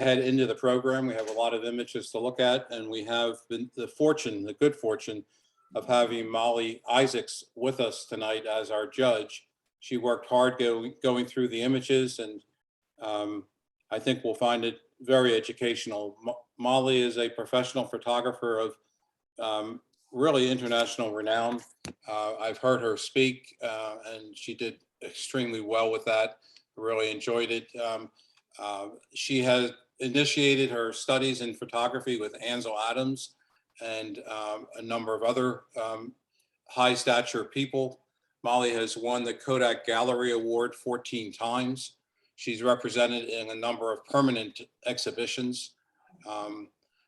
head into the program. We have a lot of images to look at, and we have the good fortune of having Mollie Isaacs with us tonight as our judge. She worked hard going through the images, and I think we'll find it very educational. Mollie is a professional photographer of really international renown. I've heard her speak, and she did extremely well with that. Really enjoyed it. She has initiated her studies in photography with Ansel Adams and a number of other high stature people. Mollie has won the Kodak Gallery Award 14 times. She's represented in a number of permanent exhibitions.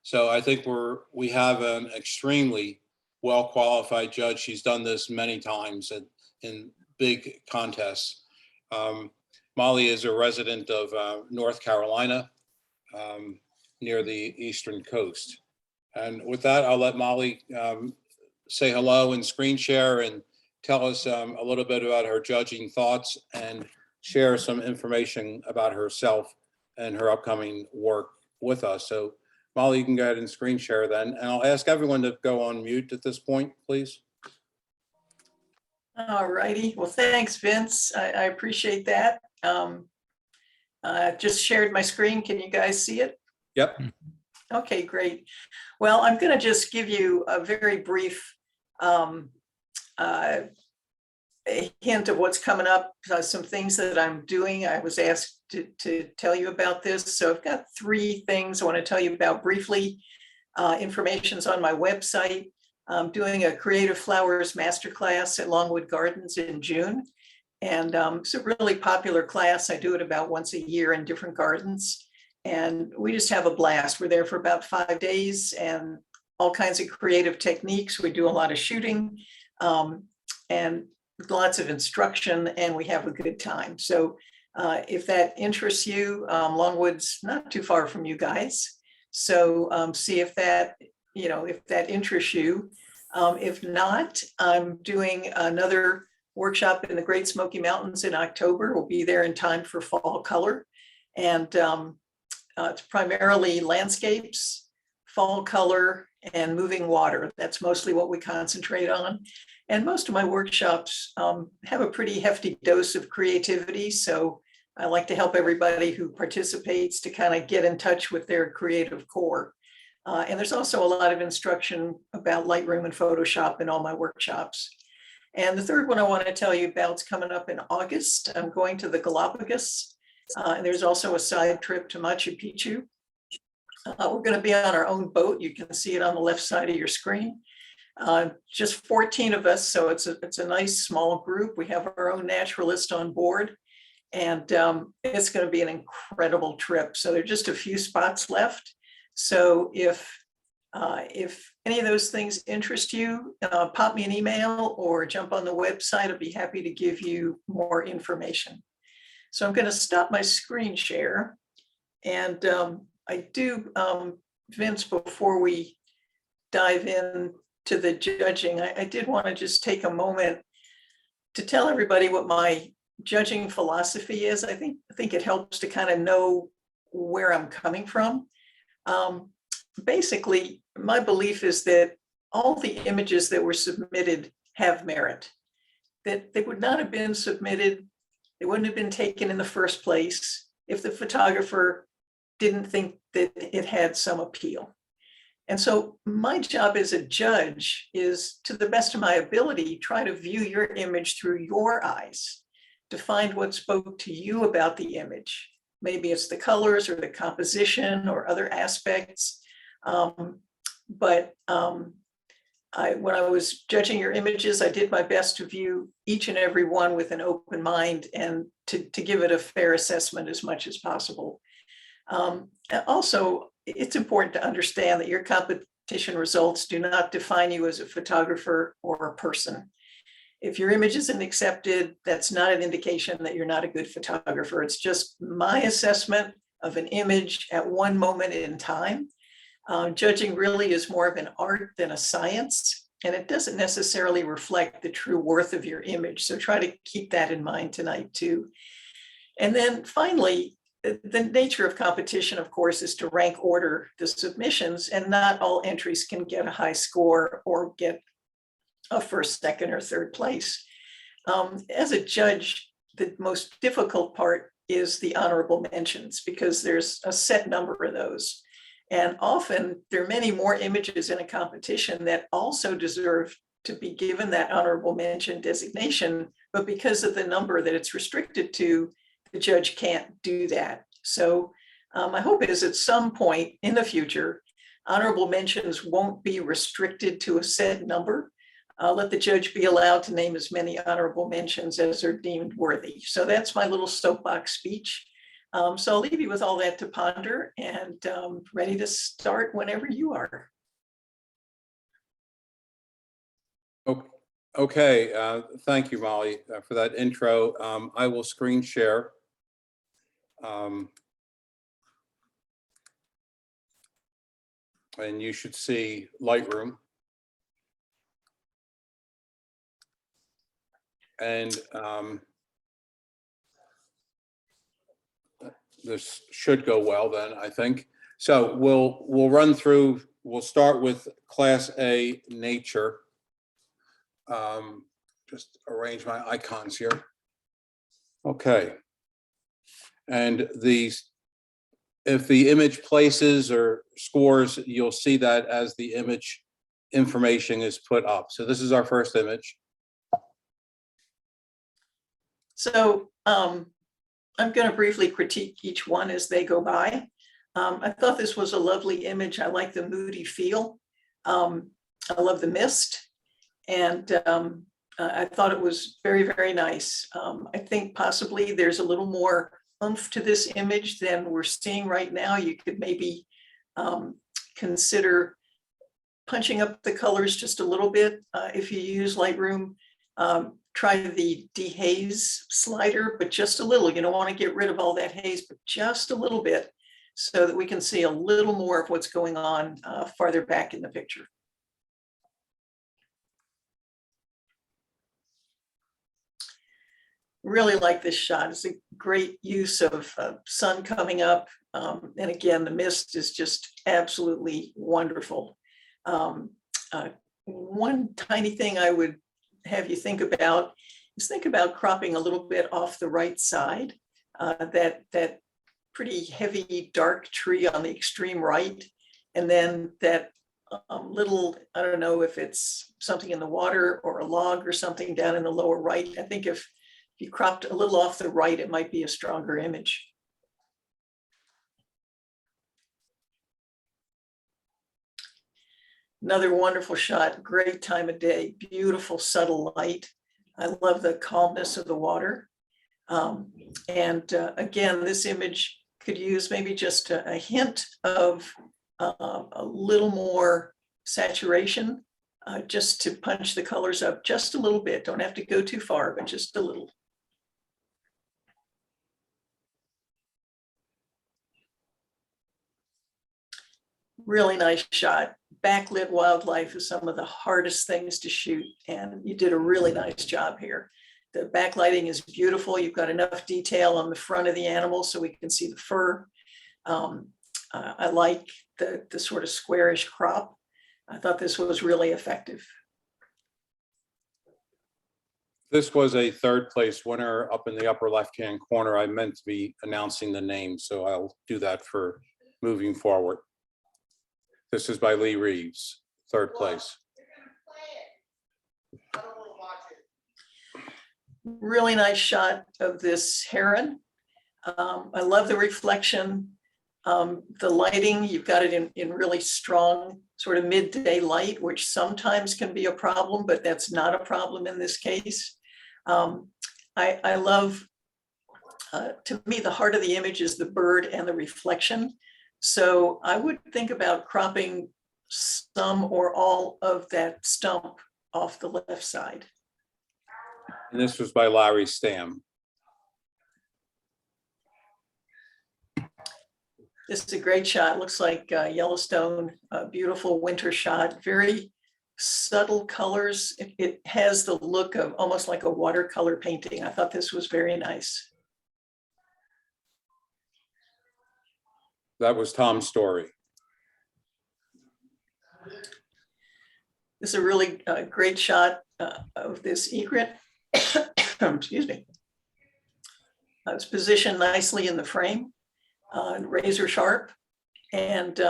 So I think we have an extremely well-qualified judge. She's done this many times in big contests. Mollie is a resident of North Carolina, near the eastern coast. And with that, I'll let Mollie say hello and screen share and tell us a little bit about her judging thoughts and share some information about herself and her upcoming work with us. So Mollie, you can go ahead and screen share then. And I'll ask everyone to go on mute at this point, please. All righty. Well, thanks, Vince. I appreciate that. I've just shared my screen. Can you guys see it? Yep. Okay, great. Well, I'm going to just give you a very brief a hint of what's coming up, some things that I'm doing. I was asked to tell you about this. So I've got 3 things I want to tell you about briefly. Information's on my website. I'm doing a Creative Flowers Masterclass at Longwood Gardens in June. And it's a really popular class. I do it about once a year in different gardens. And we just have a blast. We're there for about 5 days and all kinds of creative techniques. We do a lot of shooting and lots of instruction, and we have a good time. So if that interests you, Longwood's not too far from you guys. So see if that, if that interests you. If not, I'm doing another workshop in the Great Smoky Mountains in October. We'll be there in time for fall color. And it's primarily landscapes, fall color, and moving water. That's mostly what we concentrate on. And most of my workshops have a pretty hefty dose of creativity. So I like to help everybody who participates to kind of get in touch with their creative core. And there's also a lot of instruction about Lightroom and Photoshop in all my workshops. And the third one I want to tell you about is coming up in August. I'm going to the Galapagos. And there's also a side trip to Machu Picchu. We're going to be on our own boat. You can see it on the left side of your screen. Just 14 of us, so it's a nice small group. We have our own naturalist on board, and it's going to be an incredible trip. So there are just a few spots left. So if any of those things interest you, pop me an email or jump on the website. I'll be happy to give you more information. So I'm going to stop my screen share. And I do, Vince, before we dive in to the judging, I did want to just take a moment to tell everybody what my judging philosophy is. I think it helps to kind of know where I'm coming from. Basically, my belief is that all the images that were submitted have merit, that they would not have been submitted, they wouldn't have been taken in the first place if the photographer didn't think that it had some appeal. And so my job as a judge is, to the best of my ability, try to view your image through your eyes, to find what spoke to you about the image. Maybe it's the colors or the composition or other aspects. When I was judging your images, I did my best to view each and every one with an open mind and to give it a fair assessment as much as possible. Also, it's important to understand that your competition results do not define you as a photographer or a person. If your image isn't accepted, that's not an indication that you're not a good photographer. It's just my assessment of an image at one moment in time. Judging really is more of an art than a science, and it doesn't necessarily reflect the true worth of your image. So try to keep that in mind tonight too. And then finally, the nature of competition, of course, is to rank order the submissions, and not all entries can get a high score or get a first, second, or third place. As a judge, the most difficult part is the honorable mentions, because there's a set number of those. And often there are many more images in a competition that also deserve to be given that honorable mention designation, but because of the number that it's restricted to, the judge can't do that. So my hope is at some point in the future, honorable mentions won't be restricted to a set number. Let the judge be allowed to name as many honorable mentions as are deemed worthy. So that's my little soapbox speech. So I'll leave you with all that to ponder, and ready to start whenever you are. Okay, thank you, Molly, for that intro. I will screen share. And you should see Lightroom. And this should go well then, I think. So we'll run through, we'll start with Class A Nature. Just arrange my icons here. Okay. And if the image places or scores, you'll see that as the image information is put up. So this is our first image. So I'm going to briefly critique each one as they go by. I thought this was a lovely image. I like the moody feel. I love the mist. And I thought it was very, very nice. I think possibly there's a little more oomph to this image than we're seeing right now. You could maybe consider punching up the colors just a little bit. If you use Lightroom, try the dehaze slider, but just a little. You don't want to get rid of all that haze, but just a little bit, so that we can see a little more of what's going on farther back in the picture. Really like this shot. It's a great use of sun coming up. And again, the mist is just absolutely wonderful. One tiny thing I would have you think about is think about cropping a little bit off the right side. That pretty heavy dark tree on the extreme right. And then that little, I don't know if it's something in the water or a log or something down in the lower right. I think if you cropped a little off the right, it might be a stronger image. Another wonderful shot, great time of day, beautiful subtle light. I love the calmness of the water. Again, this image could use maybe just a hint of a little more saturation, just to punch the colors up just a little bit. Don't have to go too far, but just a little. Really nice shot. Backlit wildlife is some of the hardest things to shoot, and you did a really nice job here. The backlighting is beautiful. You've got enough detail on the front of the animal so we can see the fur. I like the sort of squarish crop. I thought this was really effective. This was a third place winner up in the upper left-hand corner. I meant to be announcing the name, so I'll do that for moving forward. This is by Lee Reeves, third place. Really nice shot of this heron. I love the reflection. The lighting, you've got it in really strong sort of midday light, which sometimes can be a problem, but that's not a problem in this case. I love, to me, the heart of the image is the bird and the reflection. So I would think about cropping some or all of that stump off the left side. And this was by Larry Stamm. This is a great shot. Looks like Yellowstone, a beautiful winter shot. Very subtle colors. It has the look of almost like a watercolor painting. I thought this was very nice. That was Tom's story. This is a really great shot of this egret. Excuse me. It's positioned nicely in the frame, razor sharp. And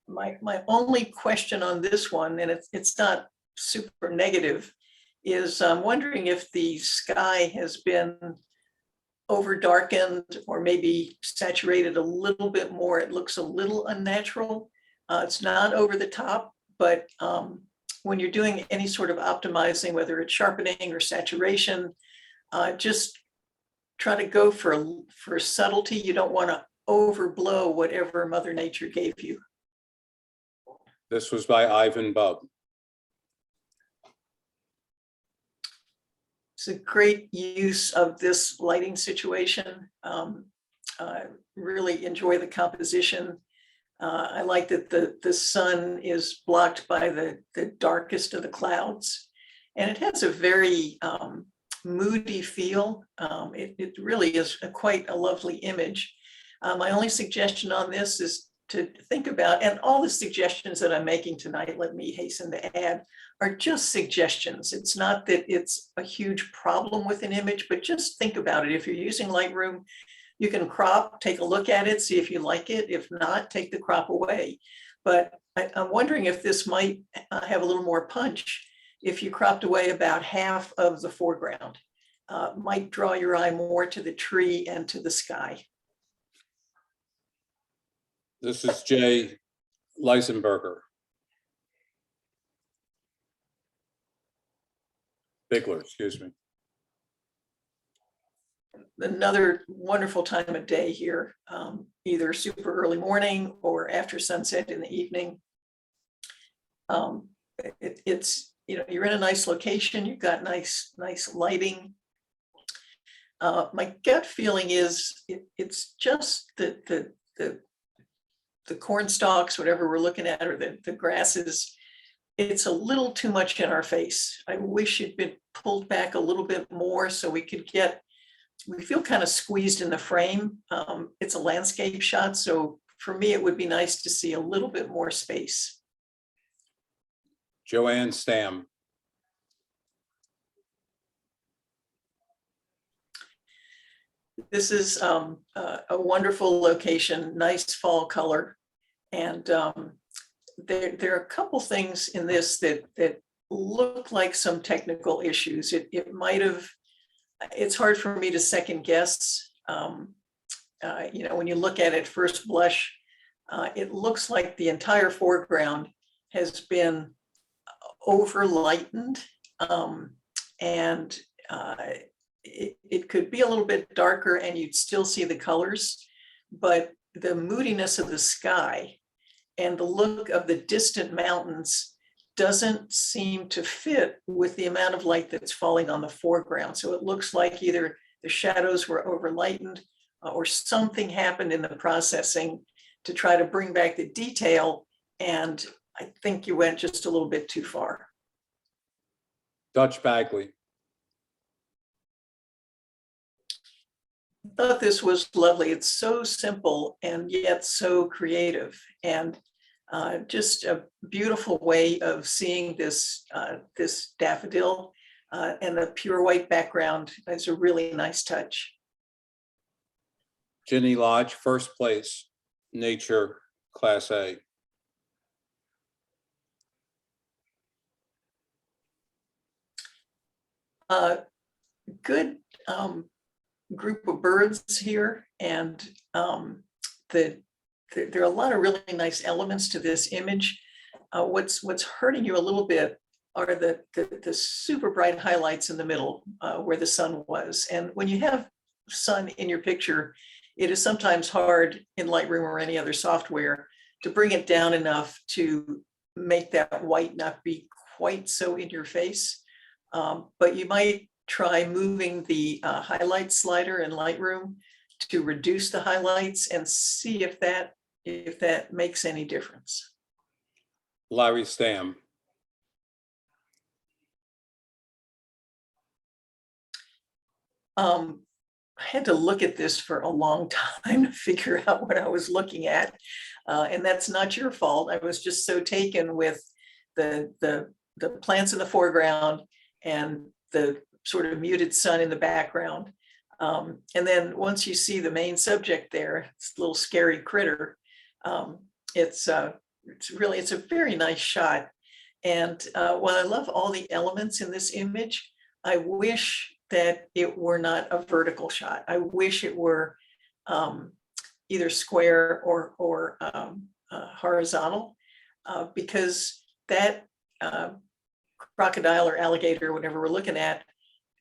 my only question on this one, and it's not super negative, is I'm wondering if the sky has been over darkened or maybe saturated a little bit more. It looks a little unnatural. It's not over the top, but when you're doing any sort of optimizing, whether it's sharpening or saturation, just try to go for subtlety. You don't want to overblow whatever Mother Nature gave you. This was by Ivan Bubb. It's a great use of this lighting situation. Really enjoy the composition. I like that the sun is blocked by the darkest of the clouds. And it has a very moody feel. It really is quite a lovely image. My only suggestion on this is to think about, and all the suggestions that I'm making tonight, let me hasten to add, are just suggestions. It's not that it's a huge problem with an image, but just think about it. If you're using Lightroom, you can crop, take a look at it, see if you like it. If not, take the crop away. But I'm wondering if this might have a little more punch if you cropped away about half of the foreground. Might draw your eye more to the tree and to the sky. This is Jay Leisenberger. Bigler, excuse me. Another wonderful time of day here, either super early morning or after sunset in the evening. It's, you know, you're in a nice location, you've got nice lighting. My gut feeling is it's just the corn stalks, whatever we're looking at, or the grasses, it's a little too much in our face. I wish it'd been pulled back a little bit more so we could get, we feel kind of squeezed in the frame. It's a landscape shot, so for me, it would be nice to see a little bit more space. Joanne Stamm. This is a wonderful location, nice fall color. And there are a couple things in this that look like some technical issues. It might have, it's hard for me to second guess. You know, when you look at it first blush, it looks like the entire foreground has been over lightened, and it could be a little bit darker and you'd still see the colors, but the moodiness of the sky and the look of the distant mountains doesn't seem to fit with the amount of light that's falling on the foreground. So it looks like either the shadows were over lightened or something happened in the processing to try to bring back the detail. And I think you went just a little bit too far. Dutch Bagley. I thought this was lovely. It's so simple and yet so creative, and just a beautiful way of seeing this this daffodil, and the pure white background is a really nice touch. Ginny Lodge, first place, Nature, Class A. Good group of birds here, and there are a lot of really nice elements to this image. What's hurting you a little bit are the super bright highlights in the middle where the sun was. And when you have sun in your picture, it is sometimes hard in Lightroom or any other software to bring it down enough to make that white not be quite so in your face. But you might try moving the highlight slider in Lightroom to reduce the highlights and see if that makes any difference. Larry Stamm. had to look at this for a long time to figure out what I was looking at. And that's not your fault. I was just so taken with the plants in the foreground and the sort of muted sun in the background. And then once you see the main subject there, this little scary critter, it's a very nice shot. And while I love all the elements in this image, I wish that it were not a vertical shot. I wish it were either square or horizontal, because that crocodile or alligator, whatever we're looking at,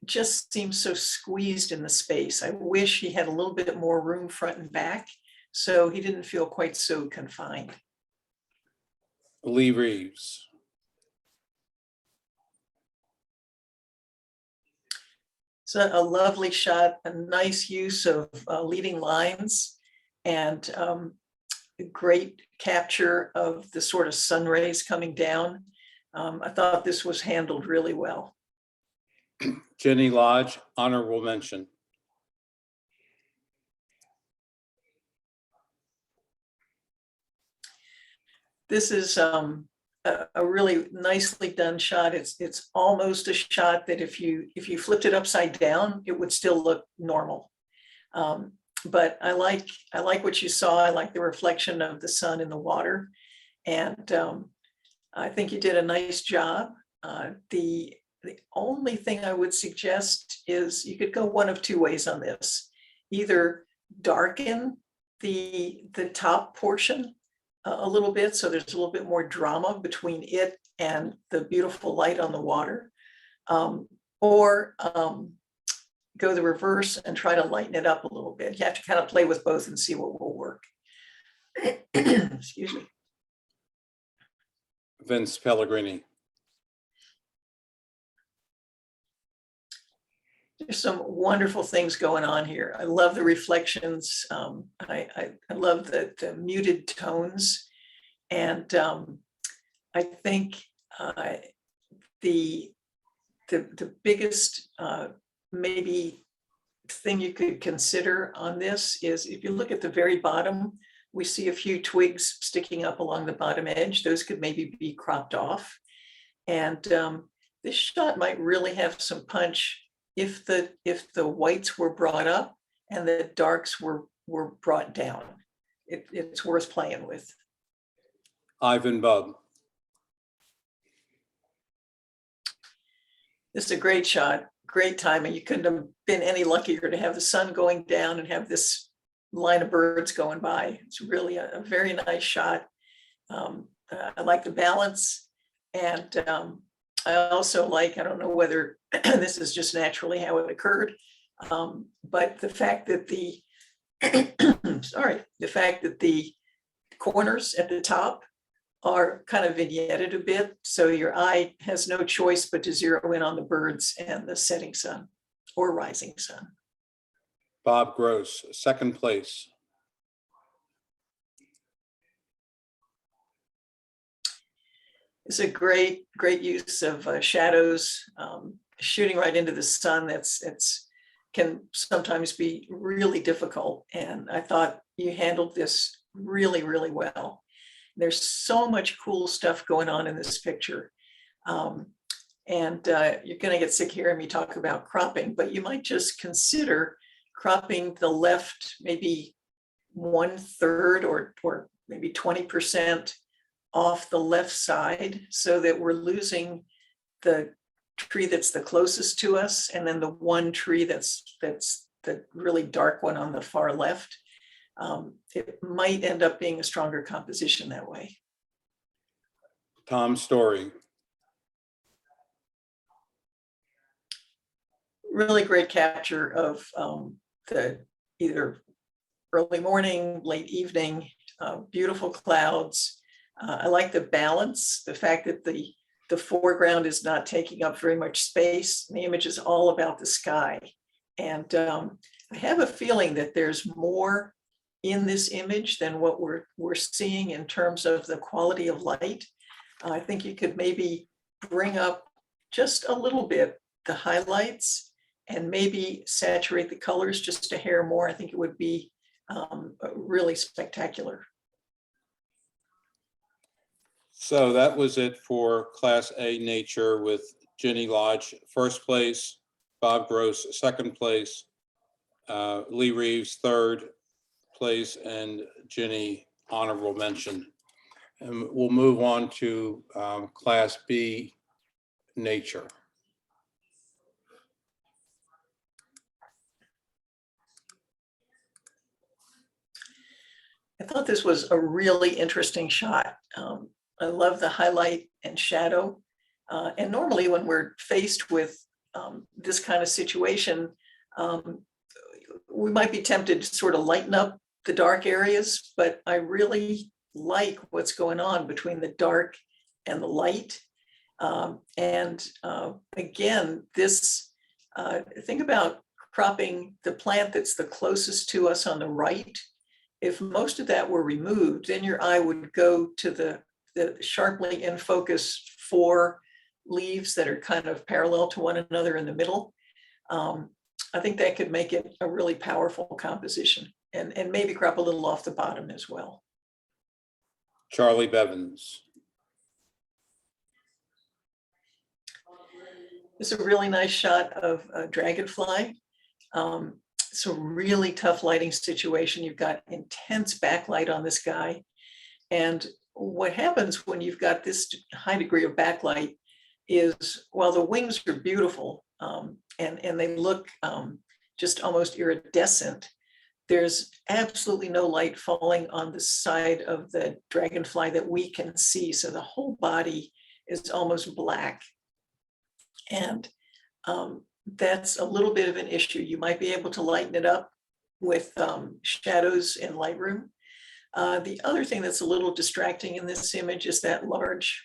just seems so squeezed in the space. I wish he had a little bit more room front and back, so he didn't feel quite so confined. Lee Reeves. So a lovely shot, a nice use of leading lines, and great capture of the sort of sun rays coming down. I thought this was handled really well. Jenny Lodge, honorable mention. This is a really nicely done shot. It's almost a shot that if you flipped it upside down, it would still look normal. But I like what you saw. I like the reflection of the sun in the water, and I think you did a nice job. The only thing I would suggest is you could go one of two ways on this. Either darken the top portion a little bit, so there's a little bit more drama between it and the beautiful light on the water, or go the reverse and try to lighten it up a little bit. You have to kind of play with both and see what will work. Excuse me. Vince Pellegrini. There's some wonderful things going on here. I love the reflections. I love the muted tones. And I think the biggest maybe thing you could consider on this is if you look at the very bottom, we see a few twigs sticking up along the bottom edge. Those could maybe be cropped off. And this shot might really have some punch if the whites were brought up and the darks were brought down. It's worth playing with. Ivan Bubb. This is a great shot, great timing. You couldn't have been any luckier to have the sun going down and have this line of birds going by. It's really a very nice shot. I like the balance, and I also like, I don't know whether this is just naturally how it occurred, but the fact that the corners at the top are kind of vignetted a bit, so your eye has no choice but to zero in on the birds and the setting sun or rising sun. Bob Gross, second place. It's a great use of shadows, shooting right into the sun. That's can sometimes be really difficult, and I thought you handled this really, really well. There's so much cool stuff going on in this picture, and you're going to get sick hearing me talk about cropping, but you might just consider cropping the left maybe 1/3 or maybe 20% off the left side, so that we're losing the tree that's the closest to us, and then the one tree that's the really dark one on the far left. It might end up being a stronger composition that way. Tom Story. Really great capture of the either early morning, late evening, beautiful clouds. I like the balance, the fact that the foreground is not taking up very much space. The image is all about the sky. And I have a feeling that there's more in this image than what we're seeing in terms of the quality of light. I think you could maybe bring up just a little bit the highlights and maybe saturate the colors just a hair more. I think it would be really spectacular. So that was it for Class A Nature with Ginny Lodge first place, Bob Gross second place, Lee Reeves third place, and Ginny honorable mention. And we'll move on to Class B Nature. I thought this was a really interesting shot. I love the highlight and shadow. And normally when we're faced with this kind of situation, we might be tempted to sort of lighten up the dark areas, but I really like what's going on between the dark and the light. Again, this, think about cropping the plant that's the closest to us on the right. If most of that were removed, then your eye would go to the sharply in focus 4 leaves that are kind of parallel to one another in the middle. I think that could make it a really powerful composition, and maybe crop a little off the bottom as well. Charlie Bevins. This is a really nice shot of a dragonfly. It's a really tough lighting situation. You've got intense backlight on this guy. And what happens when you've got this high degree of backlight is, while the wings are beautiful and they look just almost iridescent, there's absolutely no light falling on the side of the dragonfly that we can see. So the whole body is almost black. And that's a little bit of an issue. You might be able to lighten it up with shadows in Lightroom. The other thing that's a little distracting in this image is that large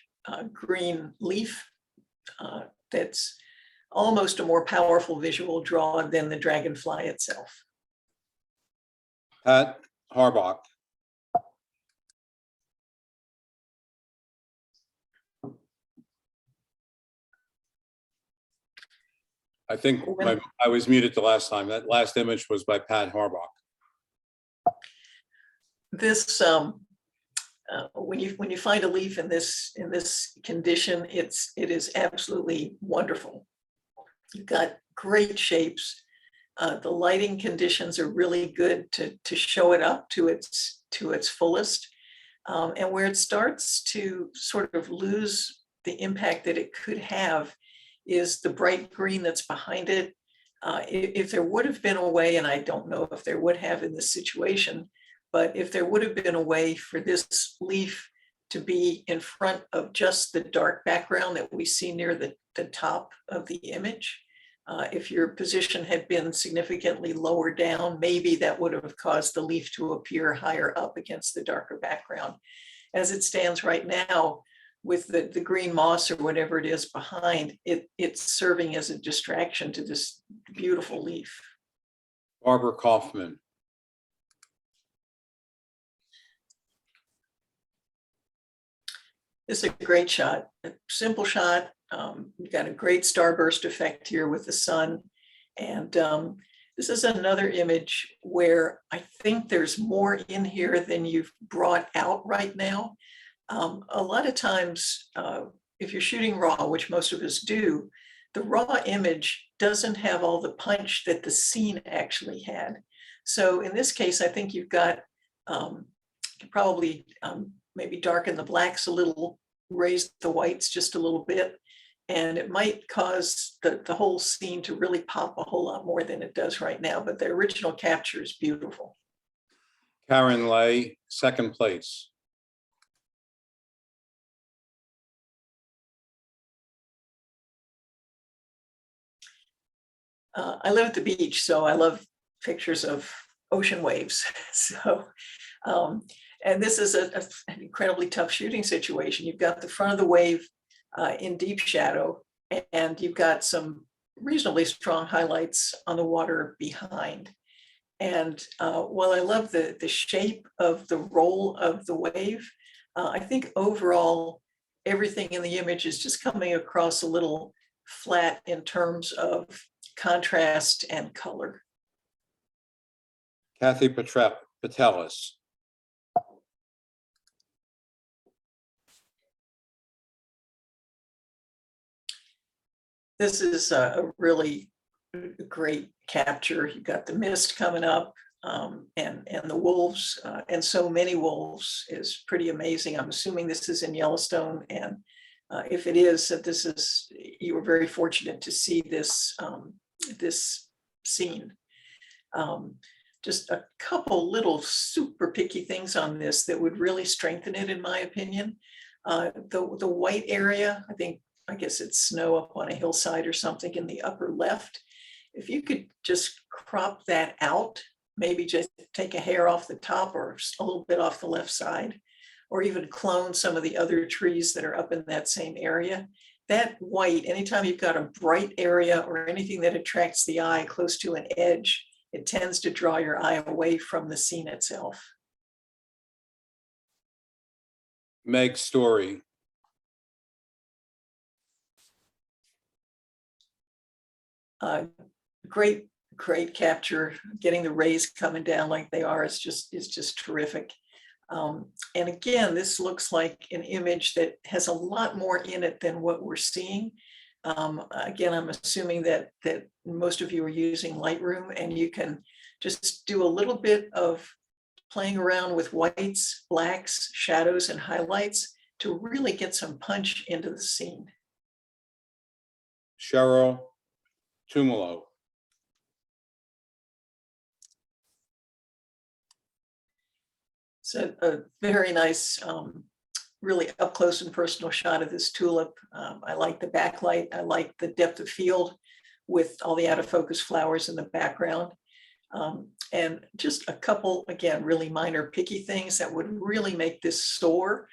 green leaf that's almost a more powerful visual draw than the dragonfly itself. Pat Harbach. I think I was muted the last time. That last image was by Pat Harbach. This, when you find a leaf in this condition, it is absolutely wonderful. You've got great shapes. The lighting conditions are really good to show it up to its fullest. And where it starts to sort of lose the impact that it could have is the bright green that's behind it. If there would have been a way, and I don't know if there would have in this situation, but if there would have been a way for this leaf to be in front of just the dark background that we see near the top of the image, if your position had been significantly lower down, maybe that would have caused the leaf to appear higher up against the darker background. As it stands right now, with the green moss or whatever it is behind, it's serving as a distraction to this beautiful leaf. Barbara Kaufman. This is a great shot, a simple shot. You've got a great starburst effect here with the sun. And this is another image where I think there's more in here than you've brought out right now. A lot of times, if you're shooting raw, which most of us do, the raw image doesn't have all the punch that the scene actually had. So in this case, I think you've got probably maybe darken the blacks a little, raise the whites just a little bit, and it might cause the whole scene to really pop a whole lot more than it does right now. But the original capture is beautiful. Karen Lay, second place. I live at the beach, so I love pictures of ocean waves. So, and this is an incredibly tough shooting situation. You've got the front of the wave in deep shadow, and you've got some reasonably strong highlights on the water behind. And while I love the shape of the roll of the wave, I think overall, everything in the image is just coming across a little flat in terms of contrast and color. Kathy Patelis. This is a really great capture. You've got the mist coming up, and the wolves, and so many wolves is pretty amazing. I'm assuming this is in Yellowstone, and if it is, that this is, you were very fortunate to see this this scene. Just a couple little super picky things on this that would really strengthen it, in my opinion. The white area, I guess it's snow up on a hillside or something in the upper left. If you could just crop that out, maybe just take a hair off the top or a little bit off the left side, or even clone some of the other trees that are up in that same area. That white, anytime you've got a bright area or anything that attracts the eye close to an edge, it tends to draw your eye away from the scene itself. Meg Story. Great capture. Getting the rays coming down like they are is just terrific. And again, this looks like an image that has a lot more in it than what we're seeing. Again, I'm assuming that most of you are using Lightroom, and you can just do a little bit of playing around with whites, blacks, shadows, and highlights to really get some punch into the scene. Cheryl Tumolo. So a very nice, really up close and personal shot of this tulip. I like the backlight. I like the depth of field with all the out of focus flowers in the background. And just a couple, again, really minor picky things that would really make this soar.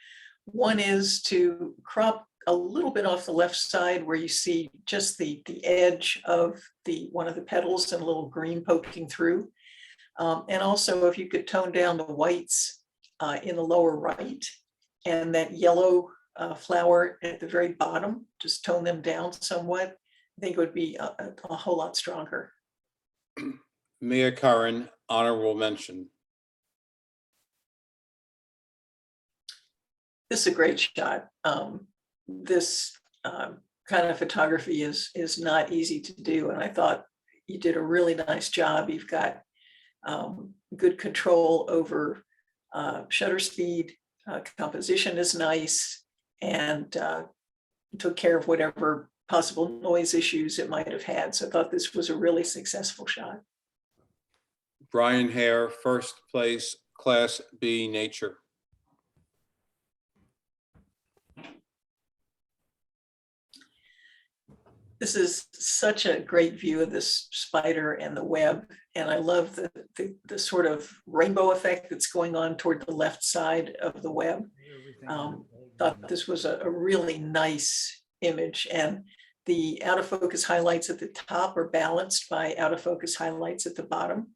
One is to crop a little bit off the left side where you see just the edge of one of the petals and a little green poking through. And also if you could tone down the whites in the lower right, and that yellow flower at the very bottom, just tone them down somewhat, I think it would be a whole lot stronger. Mia Curran, honorable mention. This is a great shot. This kind of photography is not easy to do, and I thought you did a really nice job. You've got good control over shutter speed, composition is nice, and took care of whatever possible noise issues it might have had. So I thought this was a really successful shot. Brian Hare, first place, Class B Nature. This is such a great view of this spider and the web. And I love the sort of rainbow effect that's going on toward the left side of the web. Thought this was a really nice image. And the out of focus highlights at the top are balanced by out of focus highlights at the bottom.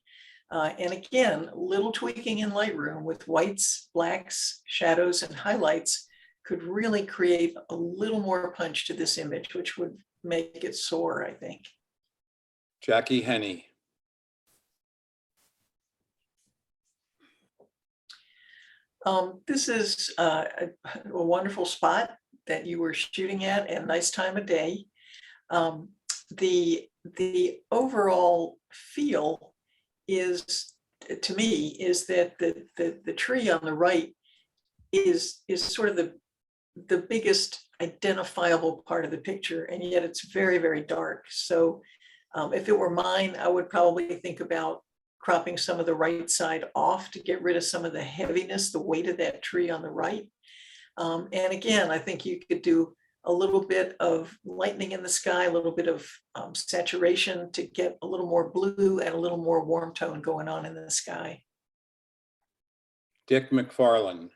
And again, a little tweaking in Lightroom with whites, blacks, shadows, and highlights could really create a little more punch to this image, which would make it soar, I think. Jackie Henney. This is a wonderful spot that you were shooting at, and nice time of day. The overall feel is, to me, is that the tree on the right is sort of the biggest identifiable part of the picture, and yet it's very, very dark. So if it were mine, I would probably think about cropping some of the right side off to get rid of some of the heaviness, the weight of that tree on the right. And again, I think you could do a little bit of lightning in the sky, a little bit of saturation to get a little more blue and a little more warm tone going on in the sky. Dick Mcfarlane.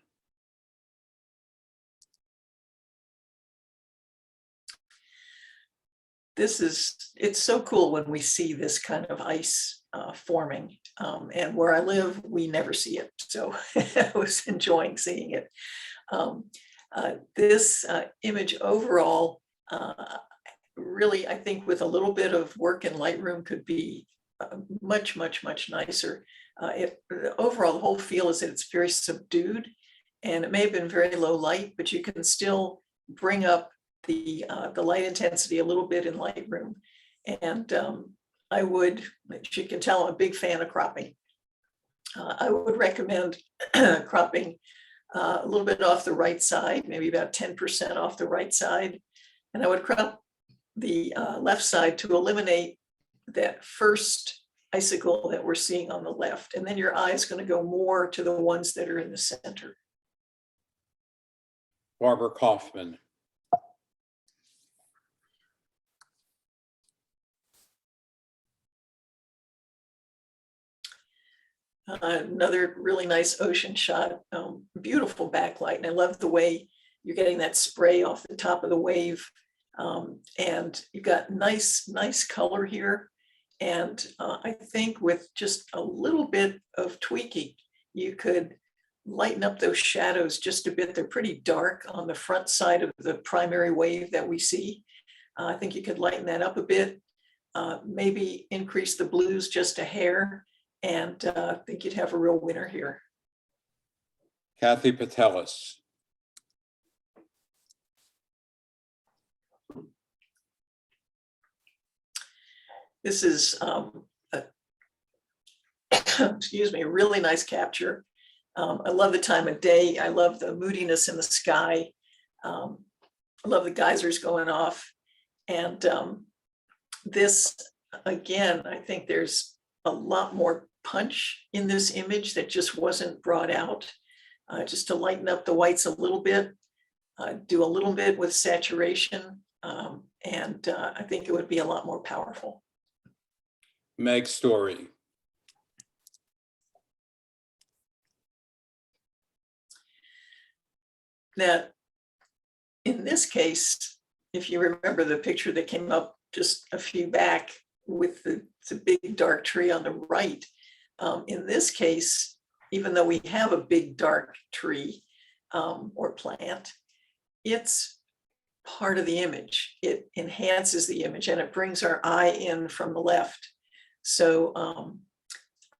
It's so cool when we see this kind of ice forming. And where I live, we never see it. So I was enjoying seeing it. This image overall really, I think with a little bit of work in Lightroom could be much, much, much nicer. Overall, the whole feel is that it's very subdued, and it may have been very low light, but you can still bring up the light intensity a little bit in Lightroom. And I would, as you can tell, I'm a big fan of cropping. I would recommend cropping a little bit off the right side, maybe about 10% off the right side. And I would crop the left side to eliminate that first icicle that we're seeing on the left. And then your eye is going to go more to the ones that are in the center. Barbara Kaufman. Another really nice ocean shot, beautiful backlight. And I love the way you're getting that spray off the top of the wave. And you've got nice color here. And I think with just a little bit of tweaking, you could lighten up those shadows just a bit. They're pretty dark on the front side of the primary wave that we see. I think you could lighten that up a bit, maybe increase the blues just a hair, and I think you'd have a real winner here. Kathy Patelis. This is, excuse me, a really nice capture. I love the time of day. I love the moodiness in the sky. I love the geysers going off. And this, again, I think there's a lot more punch in this image that just wasn't brought out. Just to lighten up the whites a little bit, do a little bit with saturation, and I think it would be a lot more powerful. Meg Story. Now, in this case, if you remember the picture that came up just a few back with the big dark tree on the right, in this case, even though we have a big dark tree or plant, it's part of the image. It enhances the image and it brings our eye in from the left. So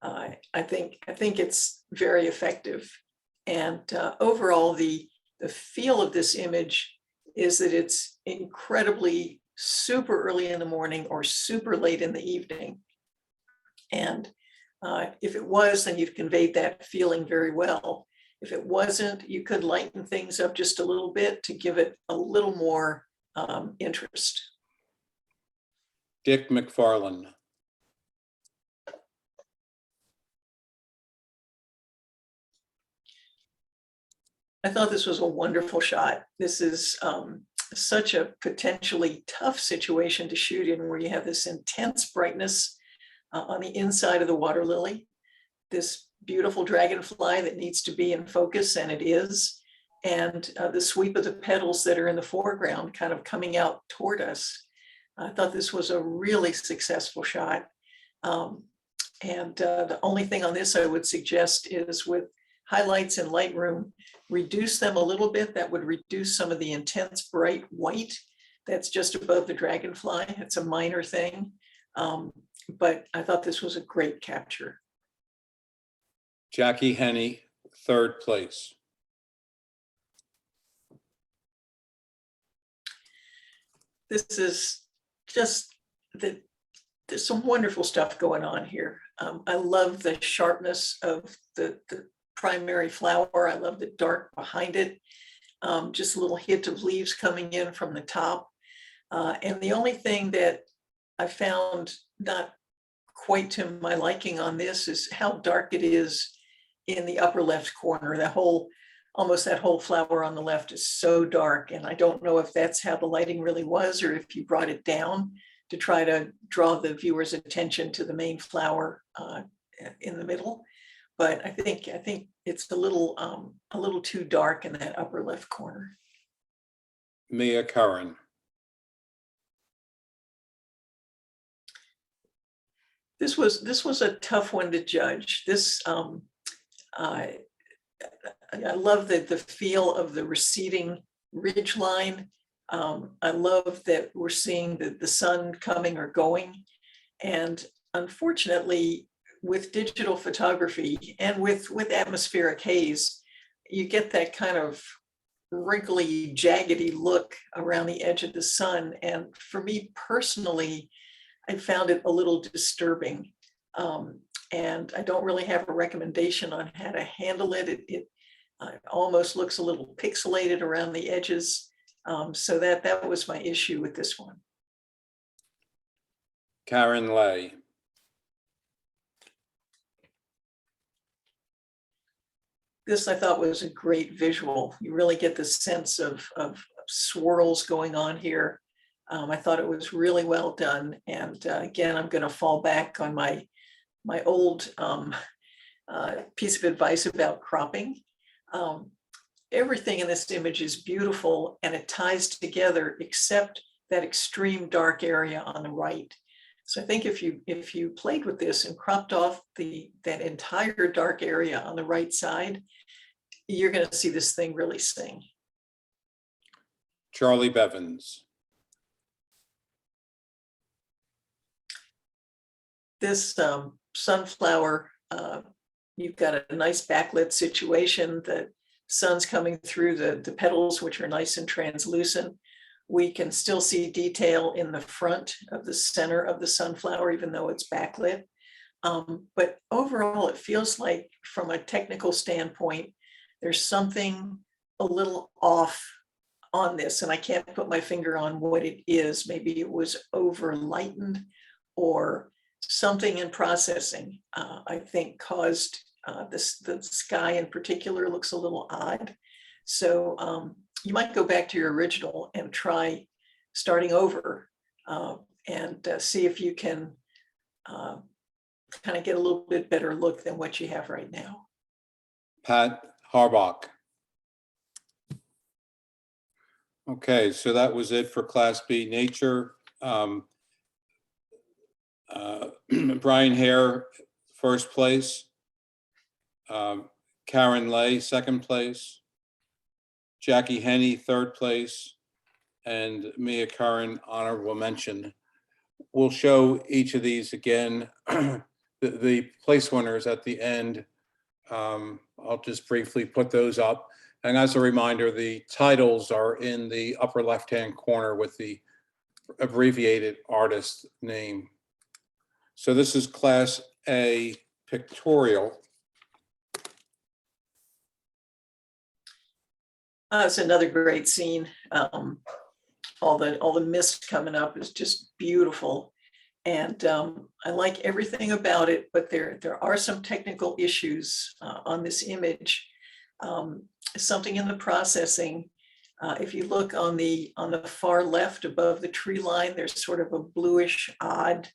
I think it's very effective. And overall, the feel of this image is that it's incredibly super early in the morning or super late in the evening. And if it was, then you've conveyed that feeling very well. If it wasn't, you could lighten things up just a little bit to give it a little more interest. Dick Mcfarlane. I thought this was a wonderful shot. This is such a potentially tough situation to shoot in, where you have this intense brightness on the inside of the water lily, this beautiful dragonfly that needs to be in focus, and it is, and the sweep of the petals that are in the foreground kind of coming out toward us. I thought this was a really successful shot. The only thing on this I would suggest is, with highlights in Lightroom, reduce them a little bit. That would reduce some of the intense bright white that's just above the dragonfly. It's a minor thing, but I thought this was a great capture. Jackie Henney, third place. This is just there's some wonderful stuff going on here. I love the sharpness of the primary flower. I love the dark behind it. Just a little hint of leaves coming in from the top. And the only thing that I found not quite to my liking on this is how dark it is in the upper left corner. Almost that whole flower on the left is so dark. And I don't know if that's how the lighting really was, or if you brought it down to try to draw the viewer's attention to the main flower in the middle. But I think it's a little too dark in that upper left corner. Mia Curran. This was a tough one to judge. This I love the feel of the receding ridge line I love that we're seeing the sun coming or going. And unfortunately, with digital photography and with atmospheric haze, you get that kind of wrinkly, jaggedy look around the edge of the sun. And for me personally, I found it a little disturbing. And I don't really have a recommendation on how to handle it. It almost looks a little pixelated around the edges. So that was my issue with this one. Karen Lay. This I thought was a great visual. You really get the sense of swirls going on here. I thought it was really well done. And again, I'm going to fall back on my old piece of advice about cropping. Everything in this image is beautiful and it ties together except that extreme dark area on the right. So I think if you played with this and cropped off that entire dark area on the right side, you're going to see this thing really sing. Charlie Bevins. This sunflower, you've got a nice backlit situation. The sun's coming through the petals, which are nice and translucent. We can still see detail in the front of the center of the sunflower, even though it's backlit. But overall, it feels like from a technical standpoint, there's something a little off on this, and I can't put my finger on what it is. Maybe it was over lightened or something in processing, I think caused the sky in particular looks a little odd. So you might go back to your original and try starting over and see if you can kind of get a little bit better look than what you have right now. Pat Harbach. Okay, so that was it for Class B Nature. Brian Hare, first place. Karen Lay, second place. Jackie Henney, third place. And Mia Curran, honorable mention. We'll show each of these again. The place winners at the end. I'll just briefly put those up. And as a reminder, the titles are in the upper left-hand corner with the abbreviated artist name. So this is Class A Pictorial. It's another great scene. All the mist coming up is just beautiful. And I like everything about it, but there are some technical issues on this image. Something in the processing. If you look on the far left above the tree line, there's sort of a bluish, odd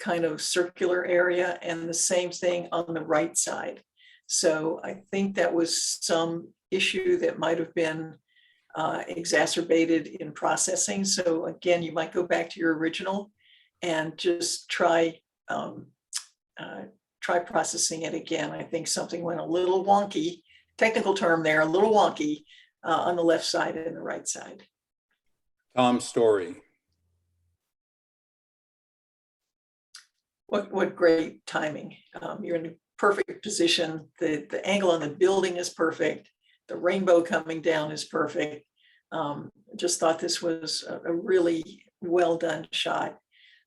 kind of circular area, and the same thing on the right side. So I think that was some issue that might have been exacerbated in processing. So again, you might go back to your original and just try processing it again. I think something went a little wonky, technical term there, a little wonky on the left side and the right side. Tom Story. What great timing. You're in a perfect position. The angle on the building is perfect. The rainbow coming down is perfect. Just thought this was a really well done shot.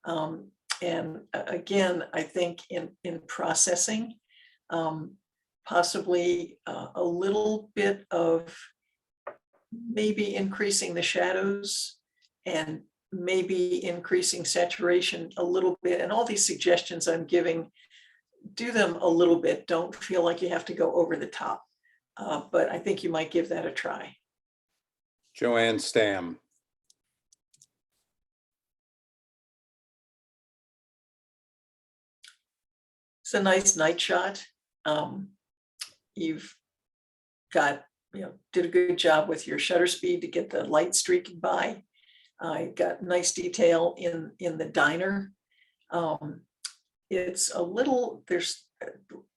And again, I think in processing, possibly a little bit of maybe increasing the shadows and maybe increasing saturation a little bit. And all these suggestions I'm giving, do them a little bit. Don't feel like you have to go over the top. But I think you might give that a try. Joanne Stamm. It's a nice night shot. You've got, did a good job with your shutter speed to get the light streaking by. I got nice detail in the diner. It's a little,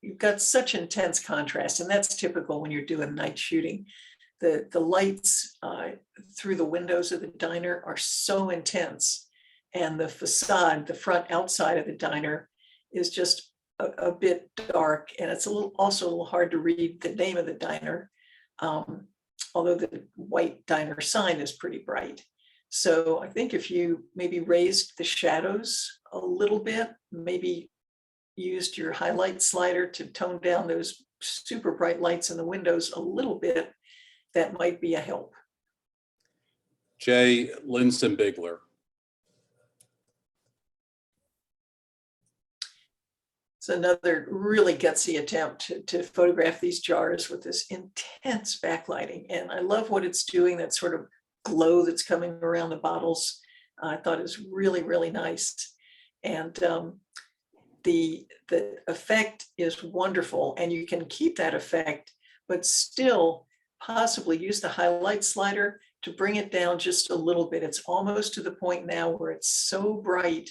you've got such intense contrast, and that's typical when you're doing night shooting. the lights through the windows of the diner are so intense. And the facade, the front outside of the diner is just a bit dark. And it's also a little hard to read the name of the diner. Although the white diner sign is pretty bright. So I think if you maybe raised the shadows a little bit, maybe used your highlight slider to tone down those super bright lights in the windows a little bit, that might be a help. J. Linson Bigler. It's another really gutsy attempt to photograph these jars with this intense backlighting. And I love what it's doing, that sort of glow that's coming around the bottles. I thought it was really, really nice. And the effect is wonderful, and you can keep that effect, but still possibly use the highlight slider to bring it down just a little bit. It's almost to the point now where it's so bright,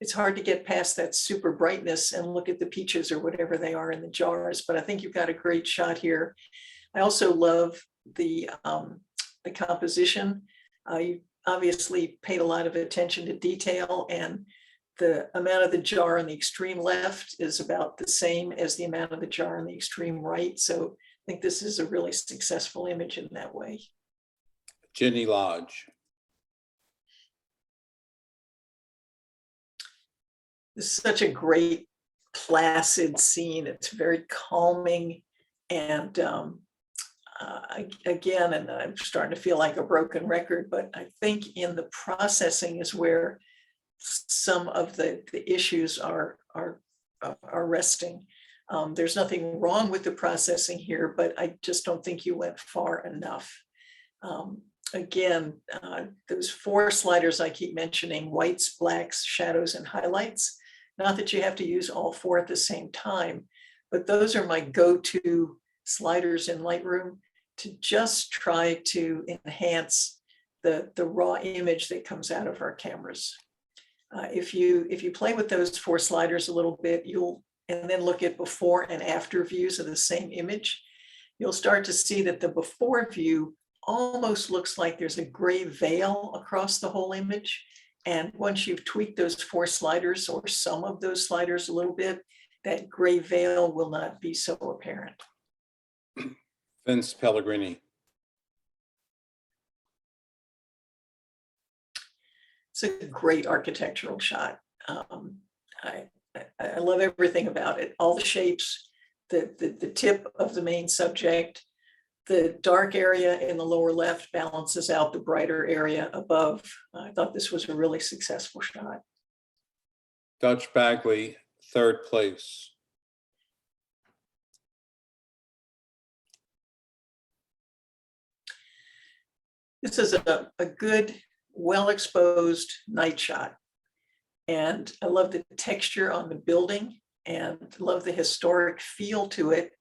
it's hard to get past that super brightness and look at the peaches or whatever they are in the jars, but I think you've got a great shot here. I also love the composition. You obviously paid a lot of attention to detail, and the amount of the jar on the extreme left is about the same as the amount of the jar on the extreme right. So I think this is a really successful image in that way. Ginny Lodge. This is such a great, placid scene. It's very calming. And again, and I'm starting to feel like a broken record, but I think in the processing is where some of the issues are resting. There's nothing wrong with the processing here, but I just don't think you went far enough. Again, those 4 sliders I keep mentioning, whites, blacks, shadows, and highlights. Not that you have to use all 4 at the same time, but those are my go-to sliders in Lightroom to just try to enhance the raw image that comes out of our cameras. If you play with those 4 sliders a little bit, and then look at before and after views of the same image, you'll start to see that the before view almost looks like there's a gray veil across the whole image. And once you've tweaked those 4 sliders or some of those sliders a little bit, that gray veil will not be so apparent. Vince Pellegrini. It's a great architectural shot. I love everything about it. All the shapes, the tip of the main subject, the dark area in the lower left balances out the brighter area above. I thought this was a really successful shot. Dutch Bagley, 3rd place. This is a good, well-exposed night shot. And I love the texture on the building and love the historic feel to it.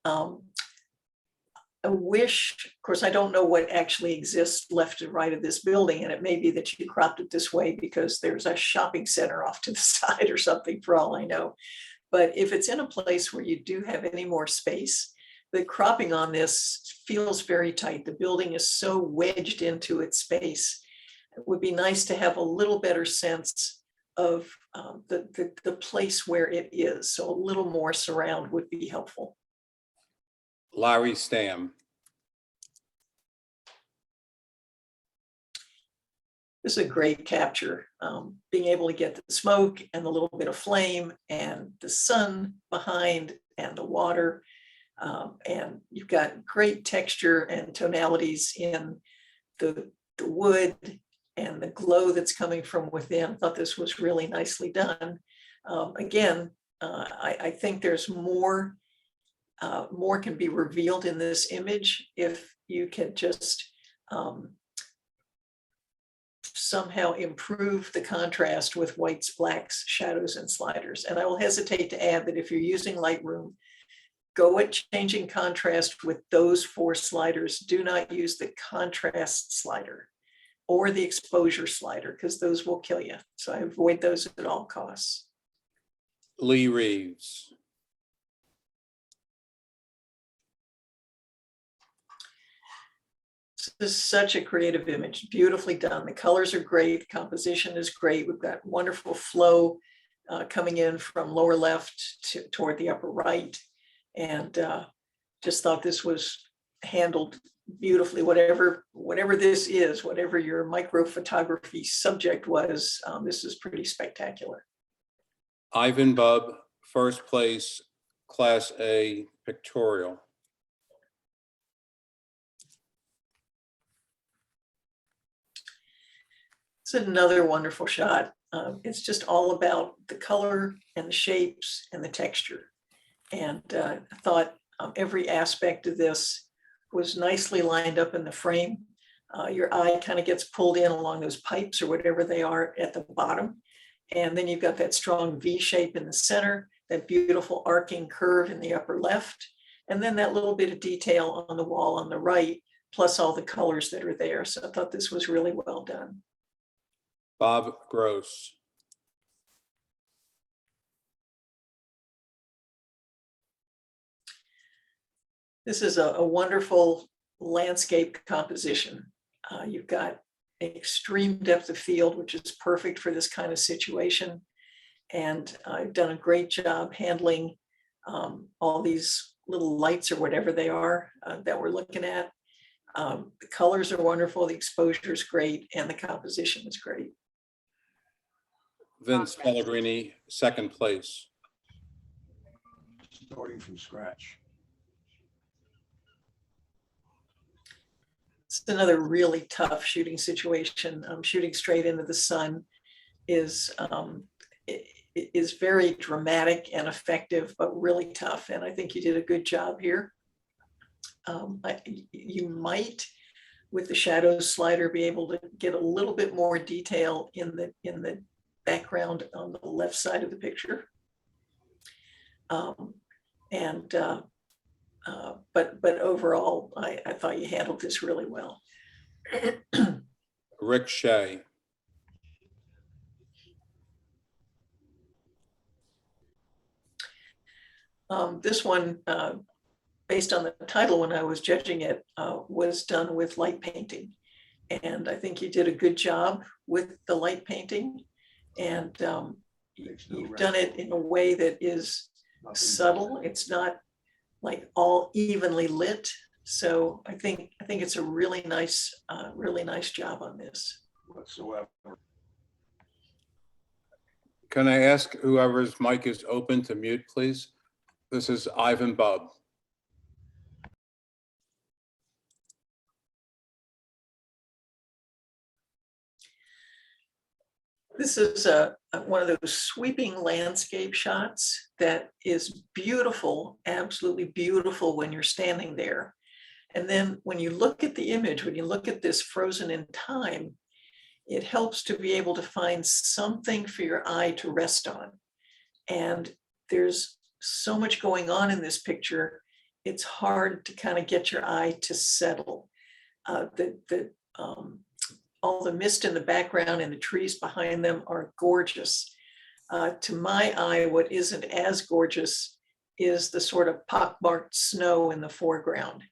I wish, of course, I don't know what actually exists left and right of this building, and it may be that you cropped it this way because there's a shopping center off to the side or something, for all I know. But if it's in a place where you do have any more space, the cropping on this feels very tight. The building is so wedged into its space. It would be nice to have a little better sense of the place where it is. So a little more surround would be helpful. Larry Stamm. This is a great capture. Being able to get the smoke and the little bit of flame and the sun behind and the water. And you've got great texture and tonalities in the wood and the glow that's coming from within. I thought this was really nicely done. Again, I think there's more can be revealed in this image if you can just somehow improve the contrast with whites, blacks, shadows, and sliders. And I will hesitate to add that if you're using Lightroom, go at changing contrast with those 4 sliders. Do not use the contrast slider or the exposure slider, because those will kill you. So I avoid those at all costs. Lee Reeves. This is such a creative image, beautifully done. The colors are great, the composition is great. We've got wonderful flow coming in from lower left toward the upper right. And just thought this was handled beautifully. Whatever this is, whatever your micro photography subject was, this is pretty spectacular. Ivan Bub, first place, Class A Pictorial. It's another wonderful shot. It's just all about the color and the shapes and the texture. And I thought every aspect of this was nicely lined up in the frame. Your eye kind of gets pulled in along those pipes or whatever they are at the bottom. And then you've got that strong V shape in the center, that beautiful arcing curve in the upper left, and then that little bit of detail on the wall on the right, plus all the colors that are there. So I thought this was really well done. Bob Gross. This is a wonderful landscape composition. You've got extreme depth of field, which is perfect for this kind of situation. And I've done a great job handling all these little lights or whatever they are that we're looking at. The colors are wonderful, the exposure is great, and the composition is great. Vince Pellegrini, second place. Starting from scratch. It's another really tough shooting situation. Shooting straight into the sun is very dramatic and effective, but really tough. And I think you did a good job here. You might, with the shadows slider, be able to get a little bit more detail in the background on the left side of the picture. But overall, I thought you handled this really well. Rick Shea. This one, based on the title when I was judging it, was done with light painting. And I think you did a good job with the light painting. And you've done it in a way that is subtle. It's not like all evenly lit. So I think it's a really nice job on this. Whatsoever. Can I ask whoever's mic is open to mute, please? This is Ivan Bub. This is one of those sweeping landscape shots that is beautiful, absolutely beautiful when you're standing there. And then when you look at the image, when you look at this frozen in time, it helps to be able to find something for your eye to rest on. And there's so much going on in this picture, it's hard to kind of get your eye to settle. All the mist in the background and the trees behind them are gorgeous. To my eye, what isn't as gorgeous is the sort of pockmarked snow in the foreground.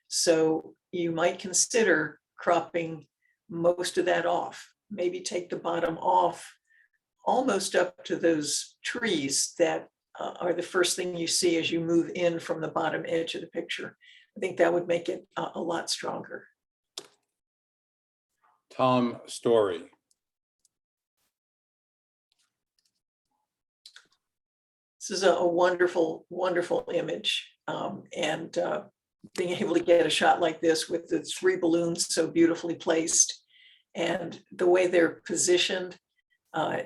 So you might consider cropping most of that off, maybe take the bottom off almost up to those trees that are the first thing you see as you move in from the bottom edge of the picture. I think that would make it a lot stronger. Tom Story. This is a wonderful, wonderful image. Being able to get a shot like this with the three balloons so beautifully placed and the way they're positioned, you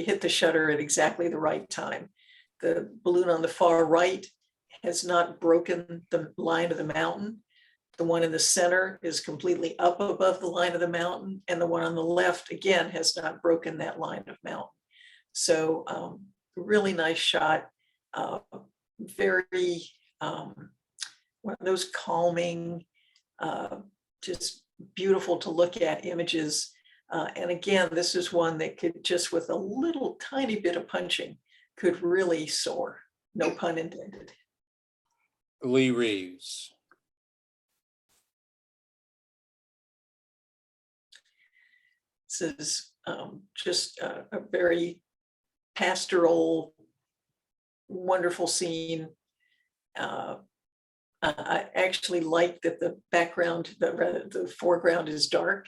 hit the shutter at exactly the right time. The balloon on the far right has not broken the line of the mountain. The one in the center is completely up above the line of the mountain, and the one on the left, again, has not broken that line of mountain. So really nice shot, very, one of those calming, just beautiful to look at images. And again, this is one that could just with a little tiny bit of punching could really soar, no pun intended. Lee Reeves. is just a very pastoral, wonderful scene. I actually like that the background, the foreground is dark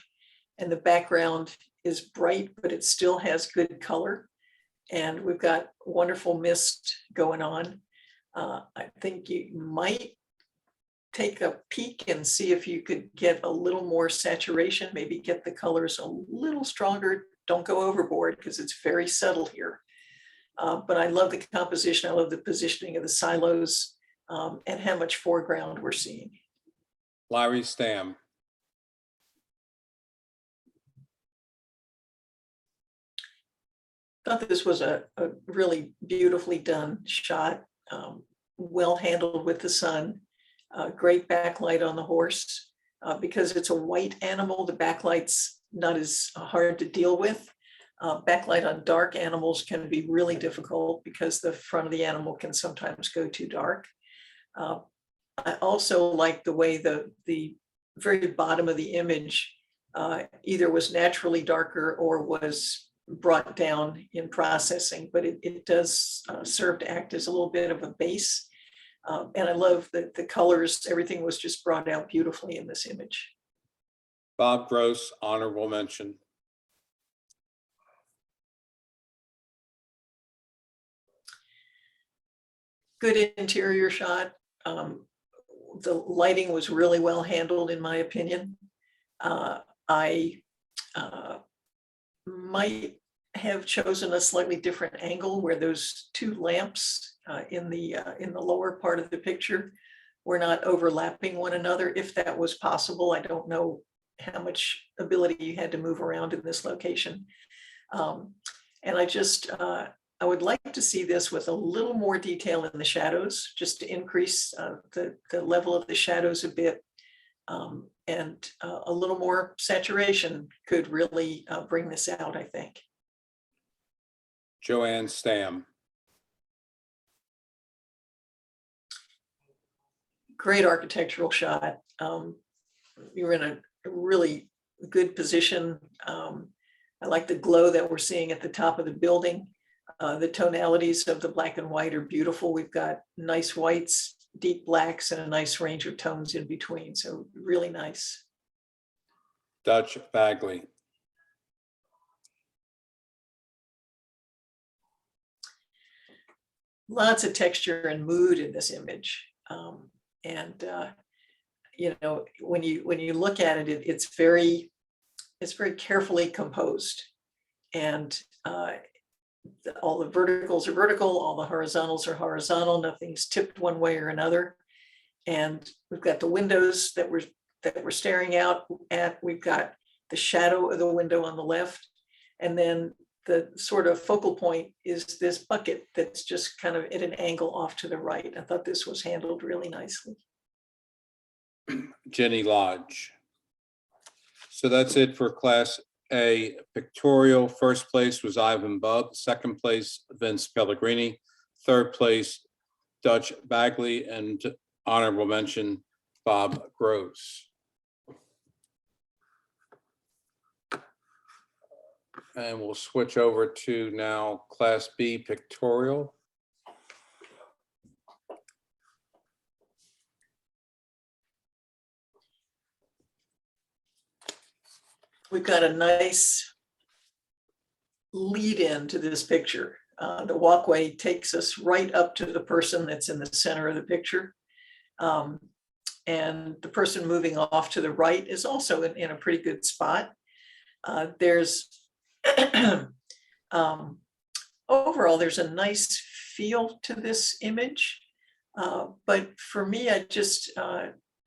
and the background is bright, but it still has good color. And we've got wonderful mist going on. I think you might take a peek and see if you could get a little more saturation, maybe get the colors a little stronger. Don't go overboard because it's very subtle here. But I love the composition. I love the positioning of the silos and how much foreground we're seeing. Larry Stamm. Thought this was a really beautifully done shot, well handled with the sun, great backlight on the horse. Because it's a white animal, the backlight's not as hard to deal with. Backlight on dark animals can be really difficult because the front of the animal can sometimes go too dark. I also like the way the very bottom of the image either was naturally darker or was brought down in processing, but it does serve to act as a little bit of a base. And I love that the colors, everything was just brought out beautifully in this image. Bob Gross, honorable mention. Good interior shot. The lighting was really well handled, in my opinion. I might have chosen a slightly different angle where those two lamps in the lower part of the picture were not overlapping one another. If that was possible, I don't know how much ability you had to move around in this location. And I would like to see this with a little more detail in the shadows, just to increase the level of the shadows a bit. And a little more saturation could really bring this out, I think. Joanne Stamm. Great architectural shot. You're in a really good position. I like the glow that we're seeing at the top of the building. The tonalities of the black and white are beautiful. We've got nice whites, deep blacks, and a nice range of tones in between. So really nice. Dutch Bagley. Lots of texture and mood in this image. You know, when you look at it, it's very carefully composed. And all the verticals are vertical, all the horizontals are horizontal, nothing's tipped one way or another. And we've got the windows that we're staring out at. We've got the shadow of the window on the left. And then the sort of focal point is this bucket that's just kind of at an angle off to the right. I thought this was handled really nicely. Jenny Lodge. So that's it for Class A Pictorial. First place was Ivan Bubb. Second place, Vince Pellegrini. Third place, Dutch Bagley, and honorable mention, Bob Gross. And we'll switch over to now Class B Pictorial. We've got a nice lead in to this picture. The walkway takes us right up to the person that's in the center of the picture. And the person moving off to the right is also in a pretty good spot. There's overall, there's a nice feel to this image. But for me, I just,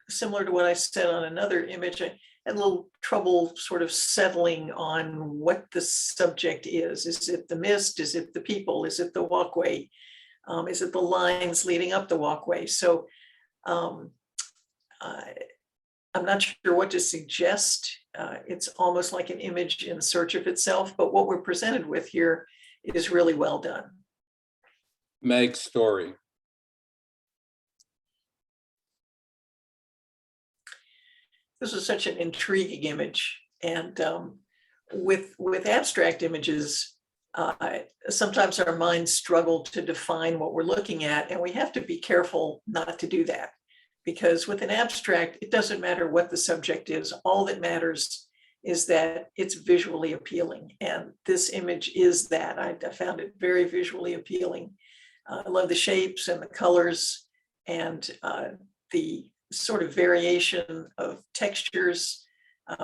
similar to what I said on another image, I had a little trouble sort of settling on what the subject is. Is it the mist? Is it the people? Is it the walkway? Is it the lines leading up the walkway? So I'm not sure what to suggest. It's almost like an image in search of itself, but what we're presented with here is really well done. Meg Story. This is such an intriguing image, and with abstract images, sometimes our minds struggle to define what we're looking at, and we have to be careful not to do that. Because with an abstract, it doesn't matter what the subject is. All that matters is that it's visually appealing. And this image is that. I found it very visually appealing. I love the shapes and the colors and the sort of variation of textures.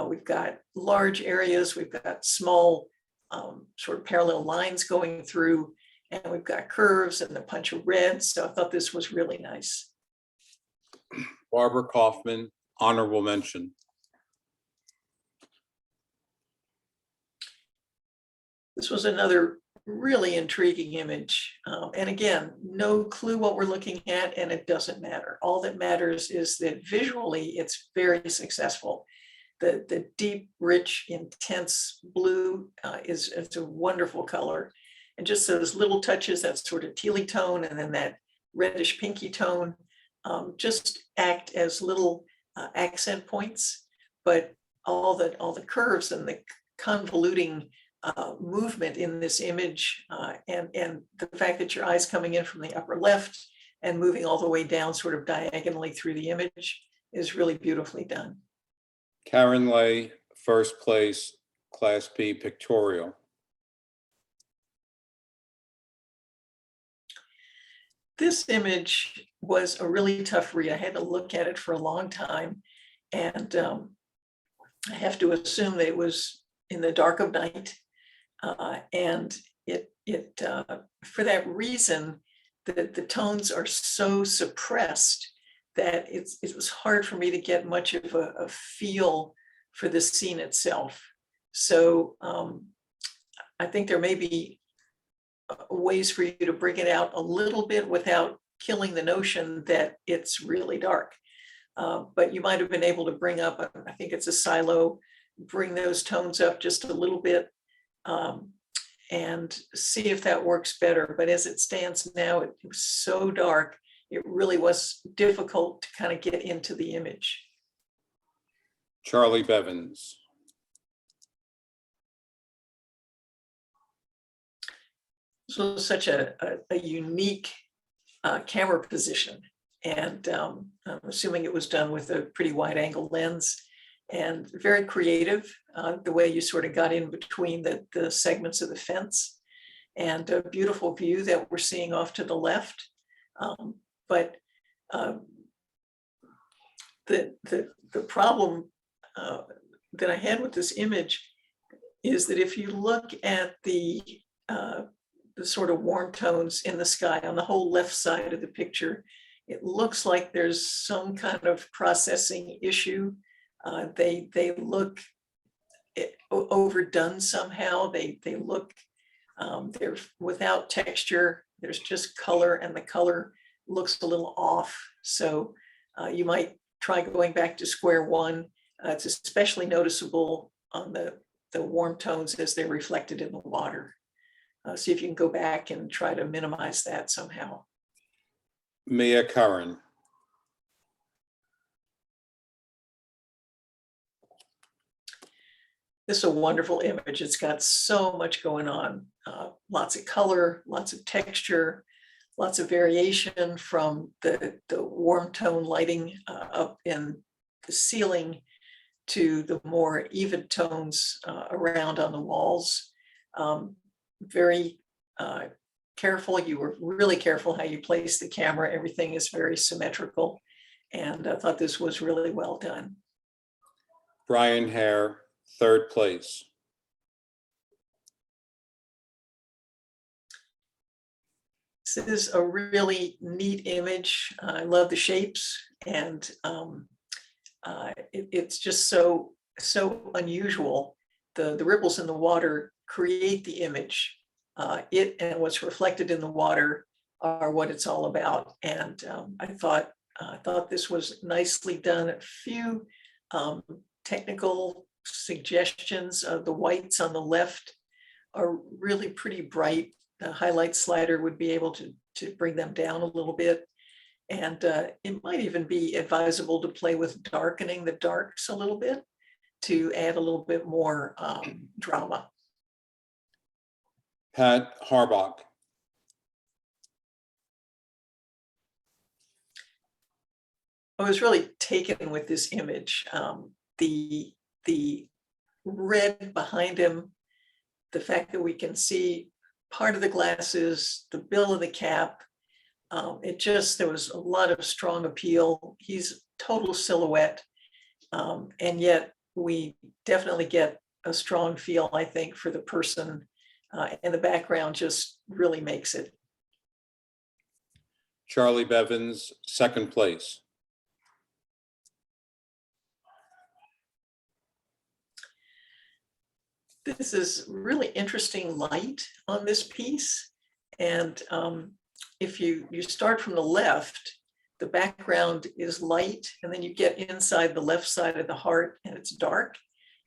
We've got large areas, we've got small sort of parallel lines going through, and we've got curves and a punch of red. So I thought this was really nice. Barbara Kaufman, honorable mention. This was another really intriguing image. And again, no clue what we're looking at, and it doesn't matter. All that matters is that visually it's very successful. The deep, rich, intense blue it's a wonderful color. And just those little touches, that sort of tealy tone, and then that reddish pinky tone, just act as little accent points. But all the curves and the convoluting movement in this image, and the fact that your eye's coming in from the upper left and moving all the way down sort of diagonally through the image is really beautifully done. Karen Lay, first place, Class B Pictorial. This image was a really tough read. I had to look at it for a long time, and I have to assume that it was in the dark of night, and it for that reason, the tones are so suppressed that it was hard for me to get much of a feel for the scene itself. So I think there may be ways for you to bring it out a little bit without killing the notion that it's really dark. But you might have been able to bring up, I think it's a silo, bring those tones up just a little bit, and see if that works better. But as it stands now, it was so dark, it really was difficult to kind of get into the image. Charlie Bevins. This was such a unique camera position. And I'm assuming it was done with a pretty wide angle lens, and very creative, the way you sort of got in between the segments of the fence, and a beautiful view that we're seeing off to the left. But the problem that I had with this image is that if you look at the sort of warm tones in the sky on the whole left side of the picture, it looks like there's some kind of processing issue. They look overdone somehow. They look, they're without texture. There's just color, and the color looks a little off. So you might try going back to square one. It's especially noticeable on the warm tones as they're reflected in the water. See if you can go back and try to minimize that somehow. Mia Curran. This is a wonderful image. It's got so much going on. Lots of color, lots of texture, lots of variation from the warm tone lighting up in the ceiling to the more even tones around on the walls. Very careful. You were really careful how you place the camera. Everything is very symmetrical. And I thought this was really well done. Brian Hare, third place. This is a really neat image. I love the shapes, and it's just so unusual. The ripples in the water create the image. It and what's reflected in the water are what it's all about. And I thought this was nicely done. A few technical suggestions. The whites on the left are really pretty bright. The highlight slider would be able to bring them down a little bit. And it might even be advisable to play with darkening the darks a little bit, to add a little bit more drama. Pat Harbach. I was really taken with this image. The red behind him, the fact that we can see part of the glasses, the bill of the cap, there was a lot of strong appeal. He's total silhouette, and yet we definitely get a strong feel, I think, for the person, and the background just really makes it. Charlie Bevins, second place. This is really interesting light on this piece. And if you start from the left, the background is light, and then you get inside the left side of the heart and it's dark.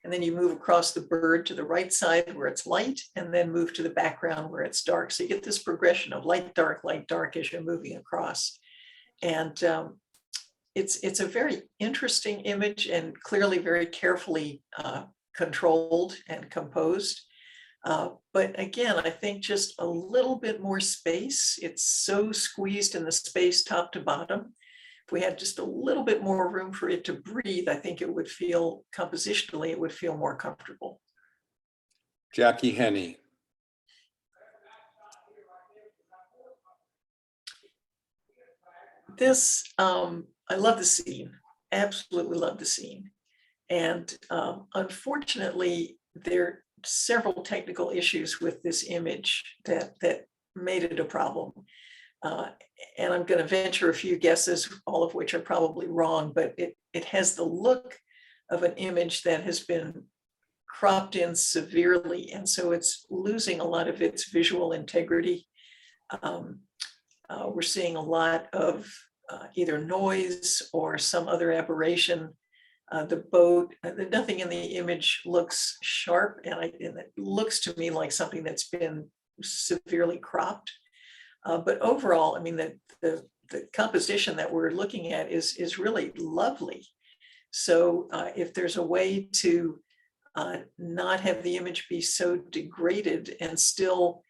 And then you move across the bird to the right side where it's light, and then move to the background where it's dark. So you get this progression of light, dark, as you're moving across. And it's a very interesting image, and clearly very carefully controlled and composed. But again, I think just a little bit more space. It's so squeezed in the space top to bottom. If we had just a little bit more room for it to breathe, I think it would feel, compositionally, it would feel more comfortable. Jackie Henney. This, I love the scene, absolutely love the scene. And unfortunately, there are several technical issues with this image that made it a problem. And I'm going to venture a few guesses, all of which are probably wrong, but it has the look of an image that has been cropped in severely. And so it's losing a lot of its visual integrity. We're seeing a lot of either noise or some other aberration. The boat, nothing in the image looks sharp, and it looks to me like something that's been severely cropped. But overall, I mean, the composition that we're looking at is really lovely. So if there's a way to not have the image be so degraded and still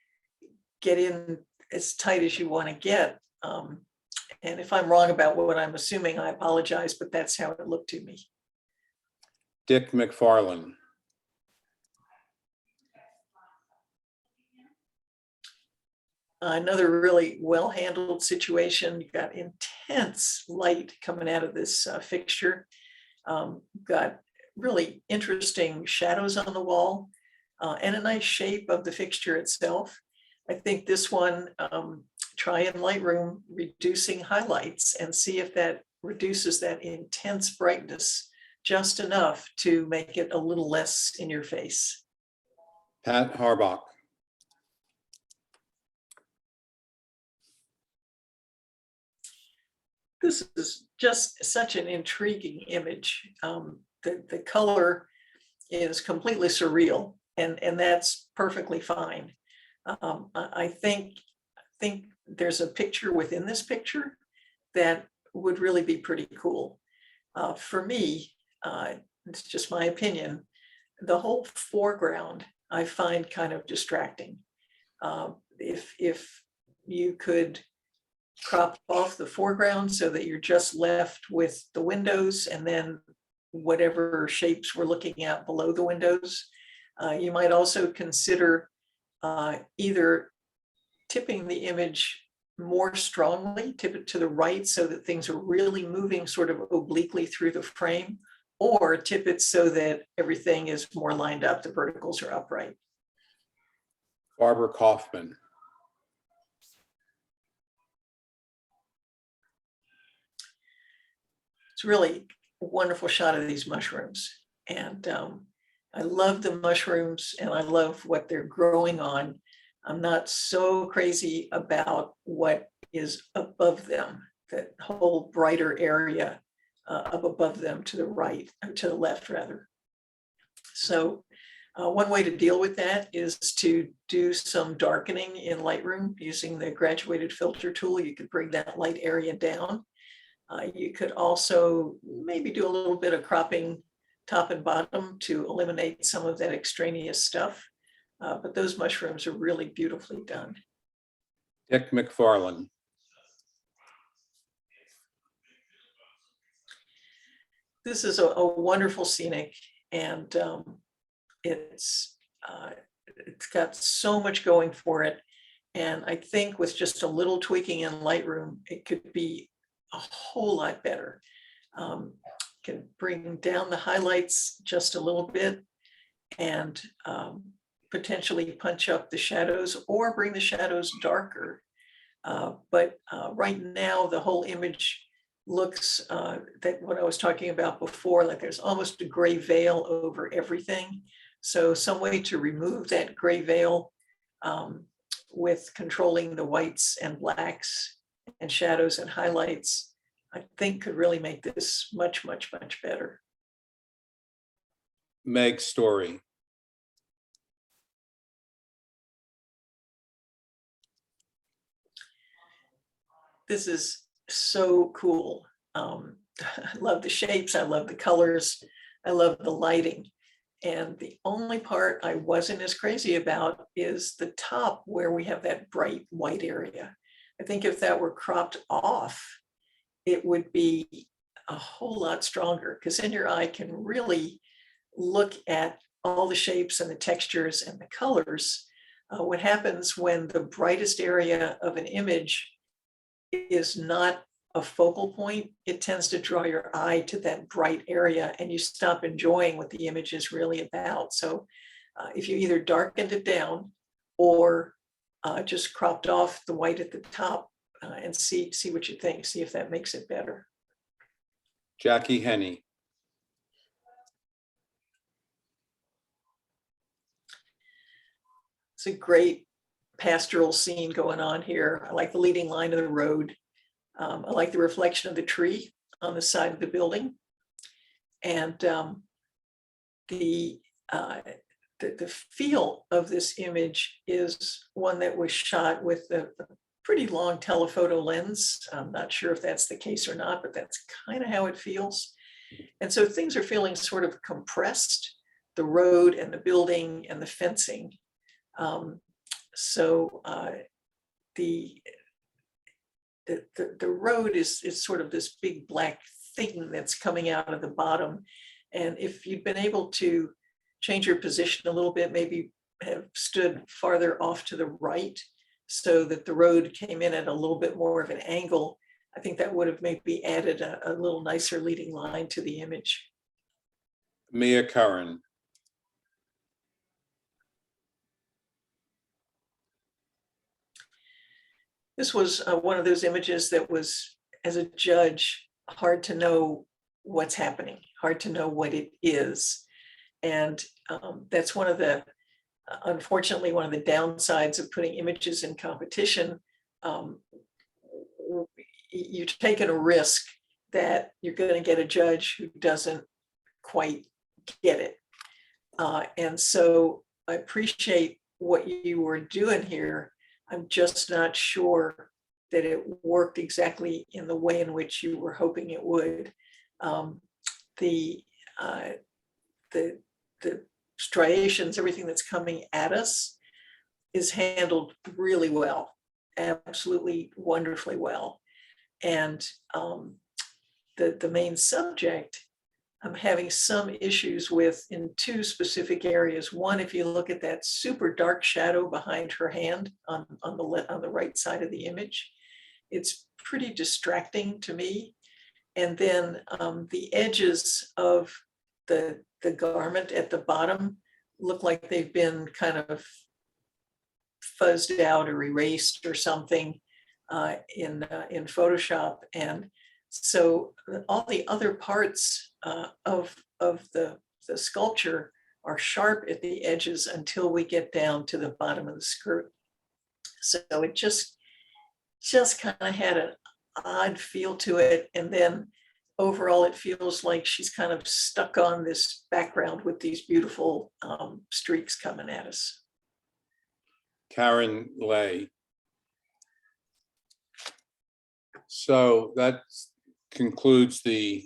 get in as tight as you want to get, and if I'm wrong about what I'm assuming, I apologize, but that's how it looked to me. Dick Mcfarlane. Another really well-handled situation. You've got intense light coming out of this fixture. Got really interesting shadows on the wall, and a nice shape of the fixture itself. I think this one, try in Lightroom reducing highlights and see if that reduces that intense brightness just enough to make it a little less in your face. Pat Harbach. This is just such an intriguing image. The color is completely surreal, and that's perfectly fine. I think there's a picture within this picture that would really be pretty cool. For me, it's just my opinion, the whole foreground I find kind of distracting. If you could crop off the foreground so that you're just left with the windows and then whatever shapes we're looking at below the windows. You might also consider either tipping the image more strongly, tip it to the right so that things are really moving sort of obliquely through the frame, or tip it so that everything is more lined up, the verticals are upright. Barbara Kaufman. It's really a wonderful shot of these mushrooms. And I love the mushrooms and I love what they're growing on. I'm not so crazy about what is above them, that whole brighter area up above them to the right, or to the left rather. So one way to deal with that is to do some darkening in Lightroom using the graduated filter tool. You could bring that light area down. You could also maybe do a little bit of cropping top and bottom to eliminate some of that extraneous stuff. But those mushrooms are really beautifully done. Dick Mcfarlane. This is a wonderful scenic, and it's got so much going for it. And I think with just a little tweaking in Lightroom, it could be a whole lot better. Can bring down the highlights just a little bit and potentially punch up the shadows or bring the shadows darker. But right now, the whole image looks that what I was talking about before, like there's almost a gray veil over everything. So some way to remove that gray veil with controlling the whites and blacks and shadows and highlights, I think could really make this much, much, much better. Meg Story. This is so cool. I love the shapes, I love the colors, I love the lighting. And the only part I wasn't as crazy about is the top where we have that bright white area. I think if that were cropped off, it would be a whole lot stronger, because then your eye can really look at all the shapes and the textures and the colors. What happens when the brightest area of an image is not a focal point, it tends to draw your eye to that bright area and you stop enjoying what the image is really about. So if you either darkened it down or just cropped off the white at the top and see what you think, see if that makes it better. Jackie Henney. It's a great pastoral scene going on here. I like the leading line of the road. I like the reflection of the tree on the side of the building. And the feel of this image is one that was shot with a pretty long telephoto lens. I'm not sure if that's the case or not, but that's kind of how it feels. And so things are feeling sort of compressed, the road and the building and the fencing. The road is sort of this big black thing that's coming out of the bottom. And if you'd been able to change your position a little bit, maybe have stood farther off to the right so that the road came in at a little bit more of an angle, I think that would have maybe added a little nicer leading line to the image. Mia Curran. This was one of those images that was, as a judge, hard to know what's happening, hard to know what it is. And that's one of the, unfortunately, one of the downsides of putting images in competition. You're taking a risk that you're going to get a judge who doesn't quite get it. And so I appreciate what you were doing here. I'm just not sure that it worked exactly in the way in which you were hoping it would. The striations, everything that's coming at us is handled really well, absolutely wonderfully well. And the main subject, I'm having some issues with in two specific areas. One, if you look at that super dark shadow behind her hand on the right side of the image, it's pretty distracting to me. And then the edges of the garment at the bottom look like they've been kind of fuzzed out or erased or something in Photoshop. And so all the other parts of the sculpture are sharp at the edges until we get down to the bottom of the skirt. So it just kind of had an odd feel to it. And then overall, it feels like she's kind of stuck on this background with these beautiful streaks coming at us. Karen Lay. So that concludes the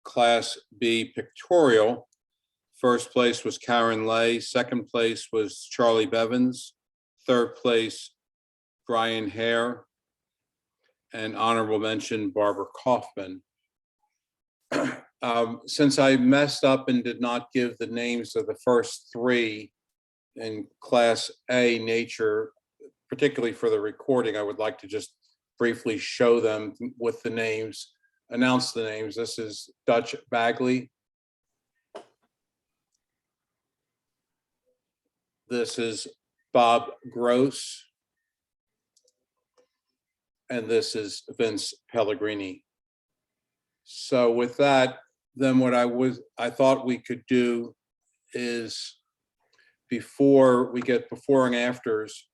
Class B Pictorial. First place was Karen Lay, second place was Charlie Bevins, third place Brian Hare, and honorable mention Barbara Kaufman. Since I messed up and did not give the names of the first three in Class A Nature, particularly for the recording, I would like to just briefly show them with the names, announce the names. This is Dutch Bagley. This is Bob Gross. And this is Vince Pellegrini. So with that, then what I thought we could do is, before we get before and afters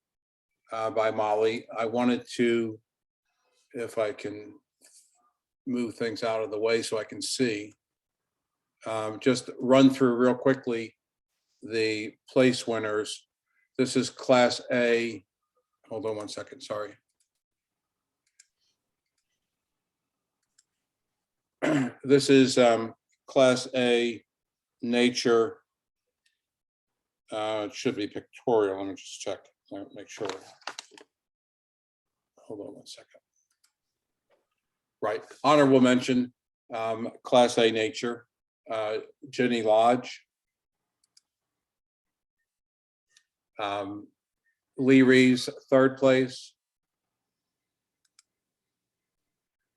by Mollie, I wanted to, if I can move things out of the way so I can see, just run through real quickly the place winners. This is Class A. Hold on one second, sorry. This is Class A Nature. It should be Pictorial. Let me just check, make sure. Hold on one second. Right, honorable mention, Class A Nature, Jenny Lodge. Lee Rees, third place.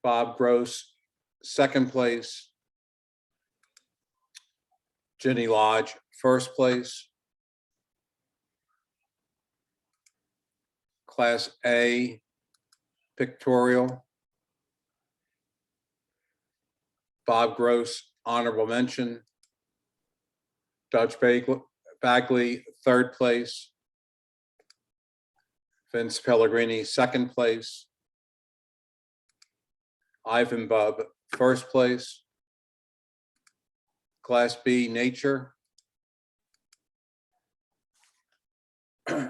Bob Gross, second place. Jenny Lodge, first place. Class A Pictorial. Bob Gross, honorable mention. Dutch Bagley, third place. Vince Pellegrini, second place. Ivan Bubb, first place. Class B Nature.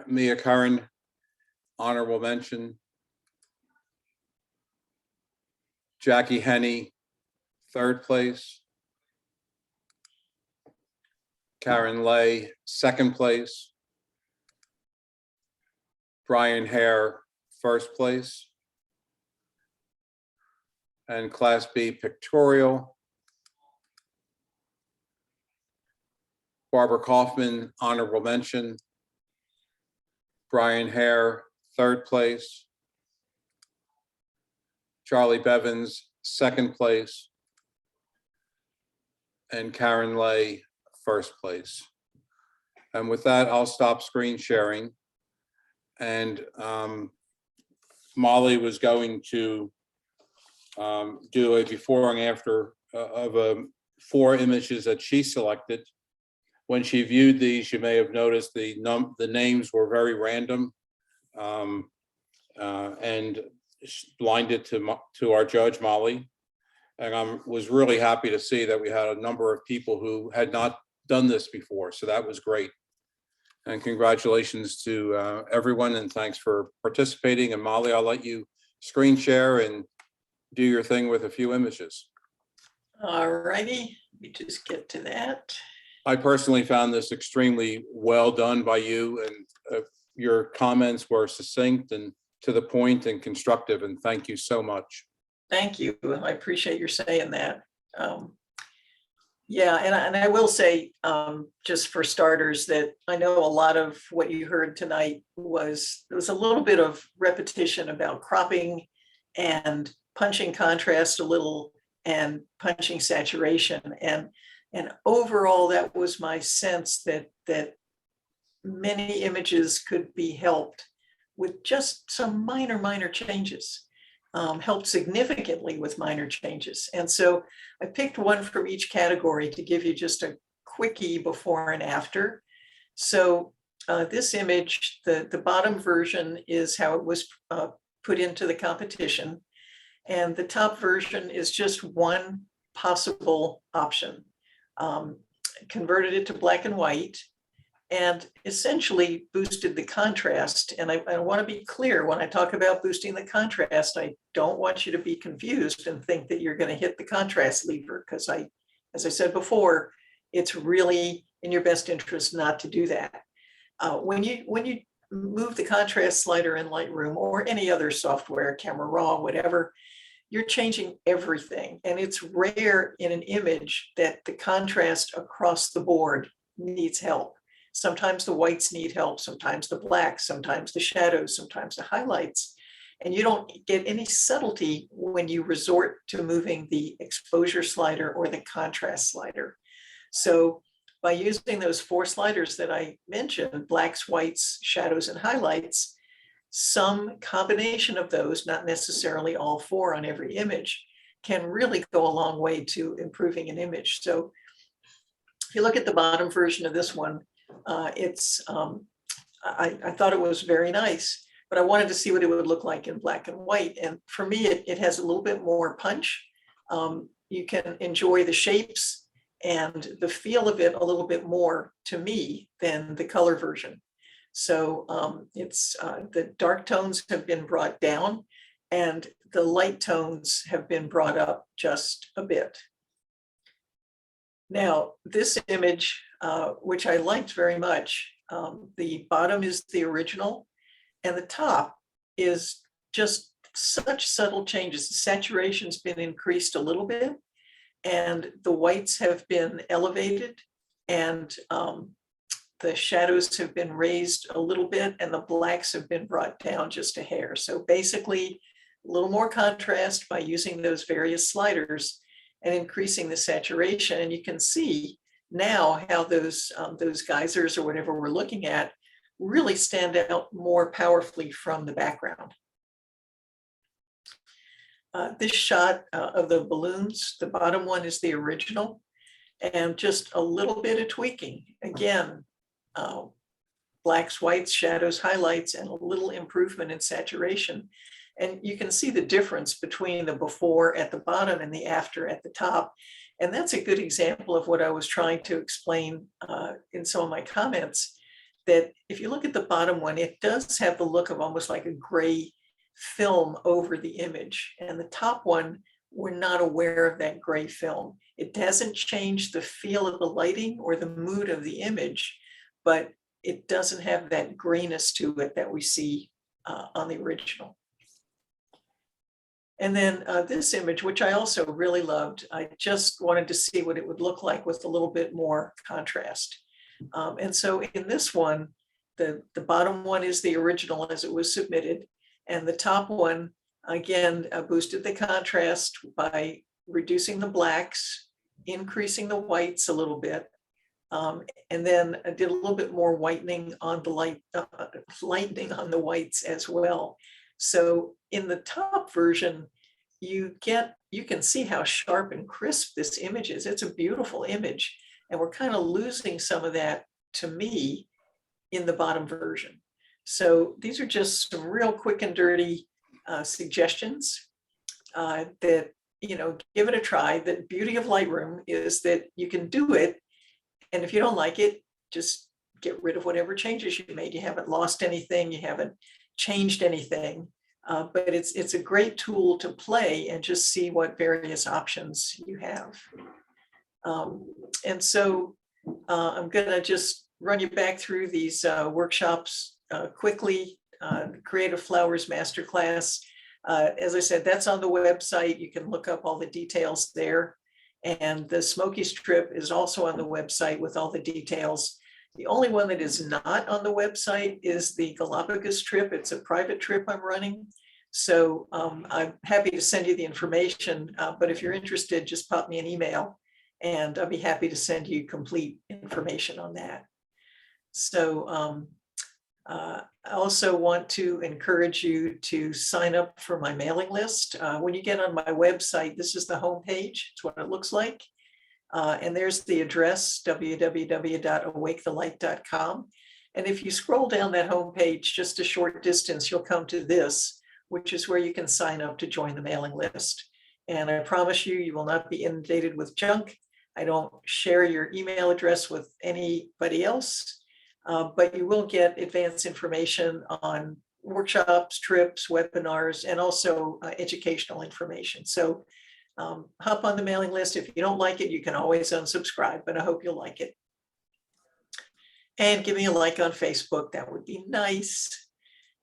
Mia Curran, honorable mention. Jackie Henney, third place. Karen Lay, second place. Brian Hare, first place. And Class B Pictorial. Barbara Kaufman, honorable mention. Brian Hare, third place. Charlie Bevins, second place. And Karen Lay, first place. And with that, I'll stop screen sharing. And Mollie was going to do a before and after of 4 images that she selected. When she viewed these, you may have noticed the names were very random and blinded to our judge, Mollie. And I was really happy to see that we had a number of people who had not done this before. So that was great. And congratulations to everyone, and thanks for participating. And Mollie, I'll let you screen share and do your thing with a few images. All righty, let me just get to that. I personally found this extremely well done by you, and your comments were succinct and to the point and constructive, and thank you so much. Thank you. I appreciate your saying that. Yeah, and I will say, just for starters, that I know a lot of what you heard tonight was a little bit of repetition about cropping and punching contrast a little and punching saturation. And overall, that was my sense that many images could be helped with just some minor changes. Helped significantly with minor changes. And so I picked one from each category to give you just a quickie before and after. So this image, the bottom version is how it was put into the competition. And the top version is just one possible option. Converted it to black and white. and essentially boosted the contrast. And I want to be clear, when I talk about boosting the contrast, I don't want you to be confused and think that you're going to hit the contrast lever, because as I said before, it's really in your best interest not to do that. When you move the contrast slider in Lightroom or any other software, Camera Raw, whatever, you're changing everything. And it's rare in an image that the contrast across the board needs help. Sometimes the whites need help, sometimes the blacks, sometimes the shadows, sometimes the highlights. And you don't get any subtlety when you resort to moving the exposure slider or the contrast slider. So by using those 4 sliders that I mentioned, blacks, whites, shadows, and highlights, some combination of those, not necessarily all 4 on every image, can really go a long way to improving an image. So if you look at the bottom version of this one, I thought it was very nice, but I wanted to see what it would look like in black and white. And for me, it has a little bit more punch. You can enjoy the shapes and the feel of it a little bit more, to me, than the color version. So the dark tones have been brought down and the light tones have been brought up just a bit. Now, this image, which I liked very much, the bottom is the original and the top is just such subtle changes. The saturation's been increased a little bit and the whites have been elevated and the shadows have been raised a little bit and the blacks have been brought down just a hair. So basically a little more contrast by using those various sliders and increasing the saturation. And you can see now how those geysers or whatever we're looking at really stand out more powerfully from the background. This shot of the balloons, the bottom one is the original, and just a little bit of tweaking. Again, blacks, whites, shadows, highlights, and a little improvement in saturation. And you can see the difference between the before at the bottom and the after at the top. And that's a good example of what I was trying to explain in some of my comments, that if you look at the bottom one, it does have the look of almost like a gray film over the image. And the top one, we're not aware of that gray film. It doesn't change the feel of the lighting or the mood of the image, but it doesn't have that grayness to it that we see on the original. And then this image, which I also really loved, I just wanted to see what it would look like with a little bit more contrast. And so in this one, the bottom one is the original as it was submitted. And the top one, again, boosted the contrast by reducing the blacks, increasing the whites a little bit. And then I did a little bit more whitening on the lightening on the whites as well. So in the top version, you can see how sharp and crisp this image is. It's a beautiful image. And we're kind of losing some of that, to me, in the bottom version. So these are just some real quick and dirty suggestions that, give it a try. The beauty of Lightroom is that you can do it. And if you don't like it, just get rid of whatever changes you made. You haven't lost anything, you haven't changed anything, but it's a great tool to play and just see what various options you have. And so I'm gonna just run you back through these workshops quickly. Creative Flowers Masterclass. As I said, that's on the website. You can look up all the details there. And the Smokies trip is also on the website with all the details. The only one that is not on the website is the Galapagos trip. It's a private trip I'm running. So I'm happy to send you the information, but if you're interested, just pop me an email and I'll be happy to send you complete information on that. So I also want to encourage you to sign up for my mailing list. When you get on my website, this is the homepage. It's what it looks like. And there's the address, www.awakethelight.com. And if you scroll down that homepage just a short distance, you'll come to this, which is where you can sign up to join the mailing list. And I promise you, you will not be inundated with junk. I don't share your email address with anybody else. but you will get advanced information on workshops, trips, webinars, and also educational information. So hop on the mailing list. If you don't like it, you can always unsubscribe, but I hope you'll like it. And give me a like on Facebook. That would be nice.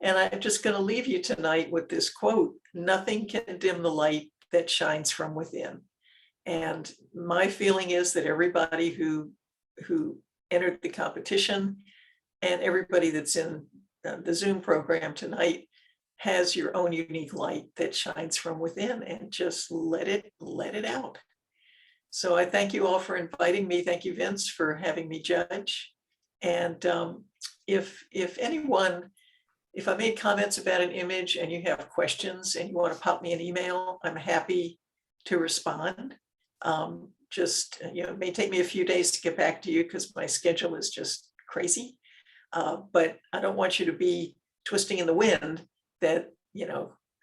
And I'm just going to leave you tonight with this quote: "Nothing can dim the light that shines from within." And my feeling is that everybody who entered the competition and everybody that's in the Zoom program tonight has your own unique light that shines from within, and just let it out. So I thank you all for inviting me. Thank you, Vince, for having me judge. And if I made comments about an image and you have questions and you want to pop me an email, I'm happy to respond. Just, it may take me a few days to get back to you because my schedule is just crazy. But I don't want you to be twisting in the wind that,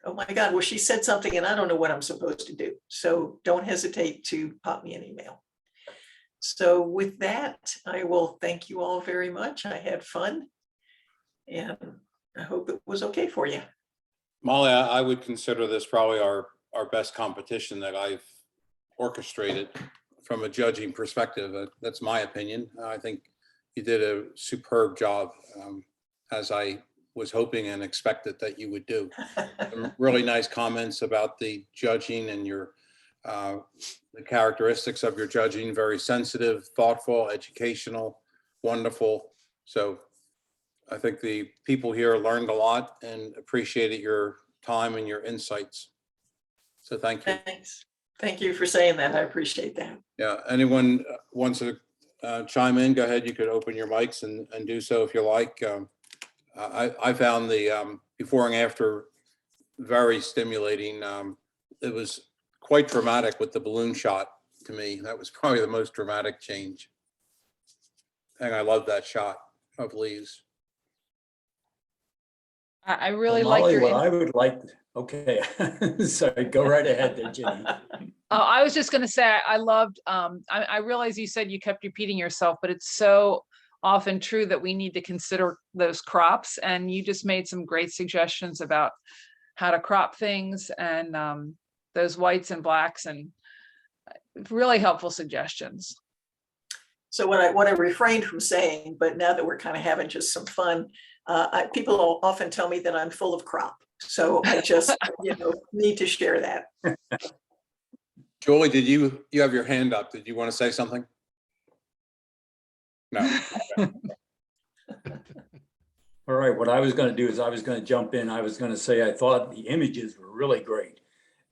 oh my God, well, she said something and I don't know what I'm supposed to do. So don't hesitate to pop me an email. So with that, I will thank you all very much. I had fun and I hope it was okay for you. Molly, I would consider this probably our best competition that I've orchestrated from a judging perspective. That's my opinion. I think you did a superb job, as I was hoping and expected that you would do. Some really nice comments about the judging and your the characteristics of your judging. Very sensitive, thoughtful, educational, wonderful. So I think the people here learned a lot and appreciated your time and your insights. So thank you. Thanks. Thank you for saying that. I appreciate that. Yeah, anyone wants to chime in, go ahead. You could open your mics and do so if you like. I found the before and after very stimulating. It was quite dramatic with the balloon shot to me. That was probably the most dramatic change. And I love that shot of Lee's. I really Well, like Molly, your. what I would like, okay, sorry, go right ahead there, Jenny. I was just going to say I loved. I realize you said you kept repeating yourself, but it's so often true that we need to consider those crops, and you just made some great suggestions about how to crop things and those whites and blacks, and really helpful suggestions. So what I refrained from saying, but now that we're kind of having just some fun, people often tell me that I'm full of crop. So I just, need to share that. Julie, did you have your hand up? Did you want to say something? No. All right, what I was going to do is I was going to jump in. I was going to say I thought the images were really great.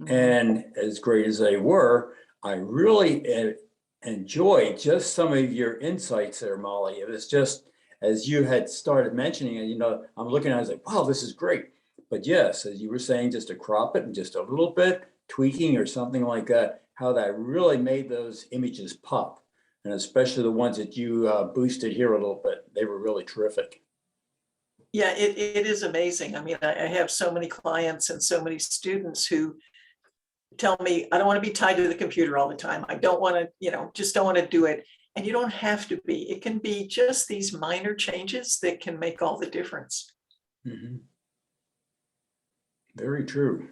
And as great as they were, I really enjoyed just some of your insights there, Molly. It was just, as you had started mentioning, and I'm looking at it, I was like, wow, this is great. But yes, as you were saying, just to crop it and just a little bit tweaking or something like that, how that really made those images pop. And especially the ones that you boosted here a little bit, they were really terrific. Yeah, it is amazing. I mean, I have so many clients and so many students who tell me, I don't want to be tied to the computer all the time. I don't want to, just don't want to do it. And you don't have to be. It can be just these minor changes that can make all the difference. Mm-hmm. Very true.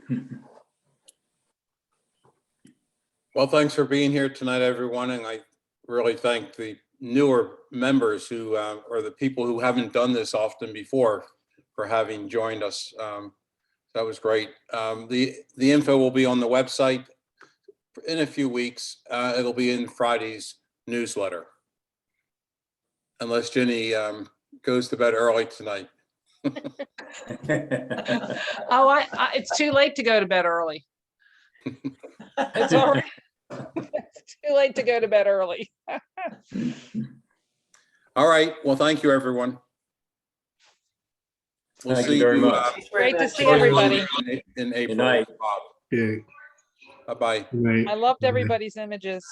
Well, thanks for being here tonight, everyone. And I really thank the newer members who or the people who haven't done this often before for having joined us. That was great. The info will be on the website in a few weeks. It'll be in Friday's newsletter. Unless Jenny goes to bed early tonight. Oh, it's too late to go to bed early. It's already it's too late to go to bed early. All right. Well, thank you, everyone. We'll Thank see you very much. Great to see everybody. in April. Good night. Okay. Bye-bye. Good night. I loved Bye. everybody's images.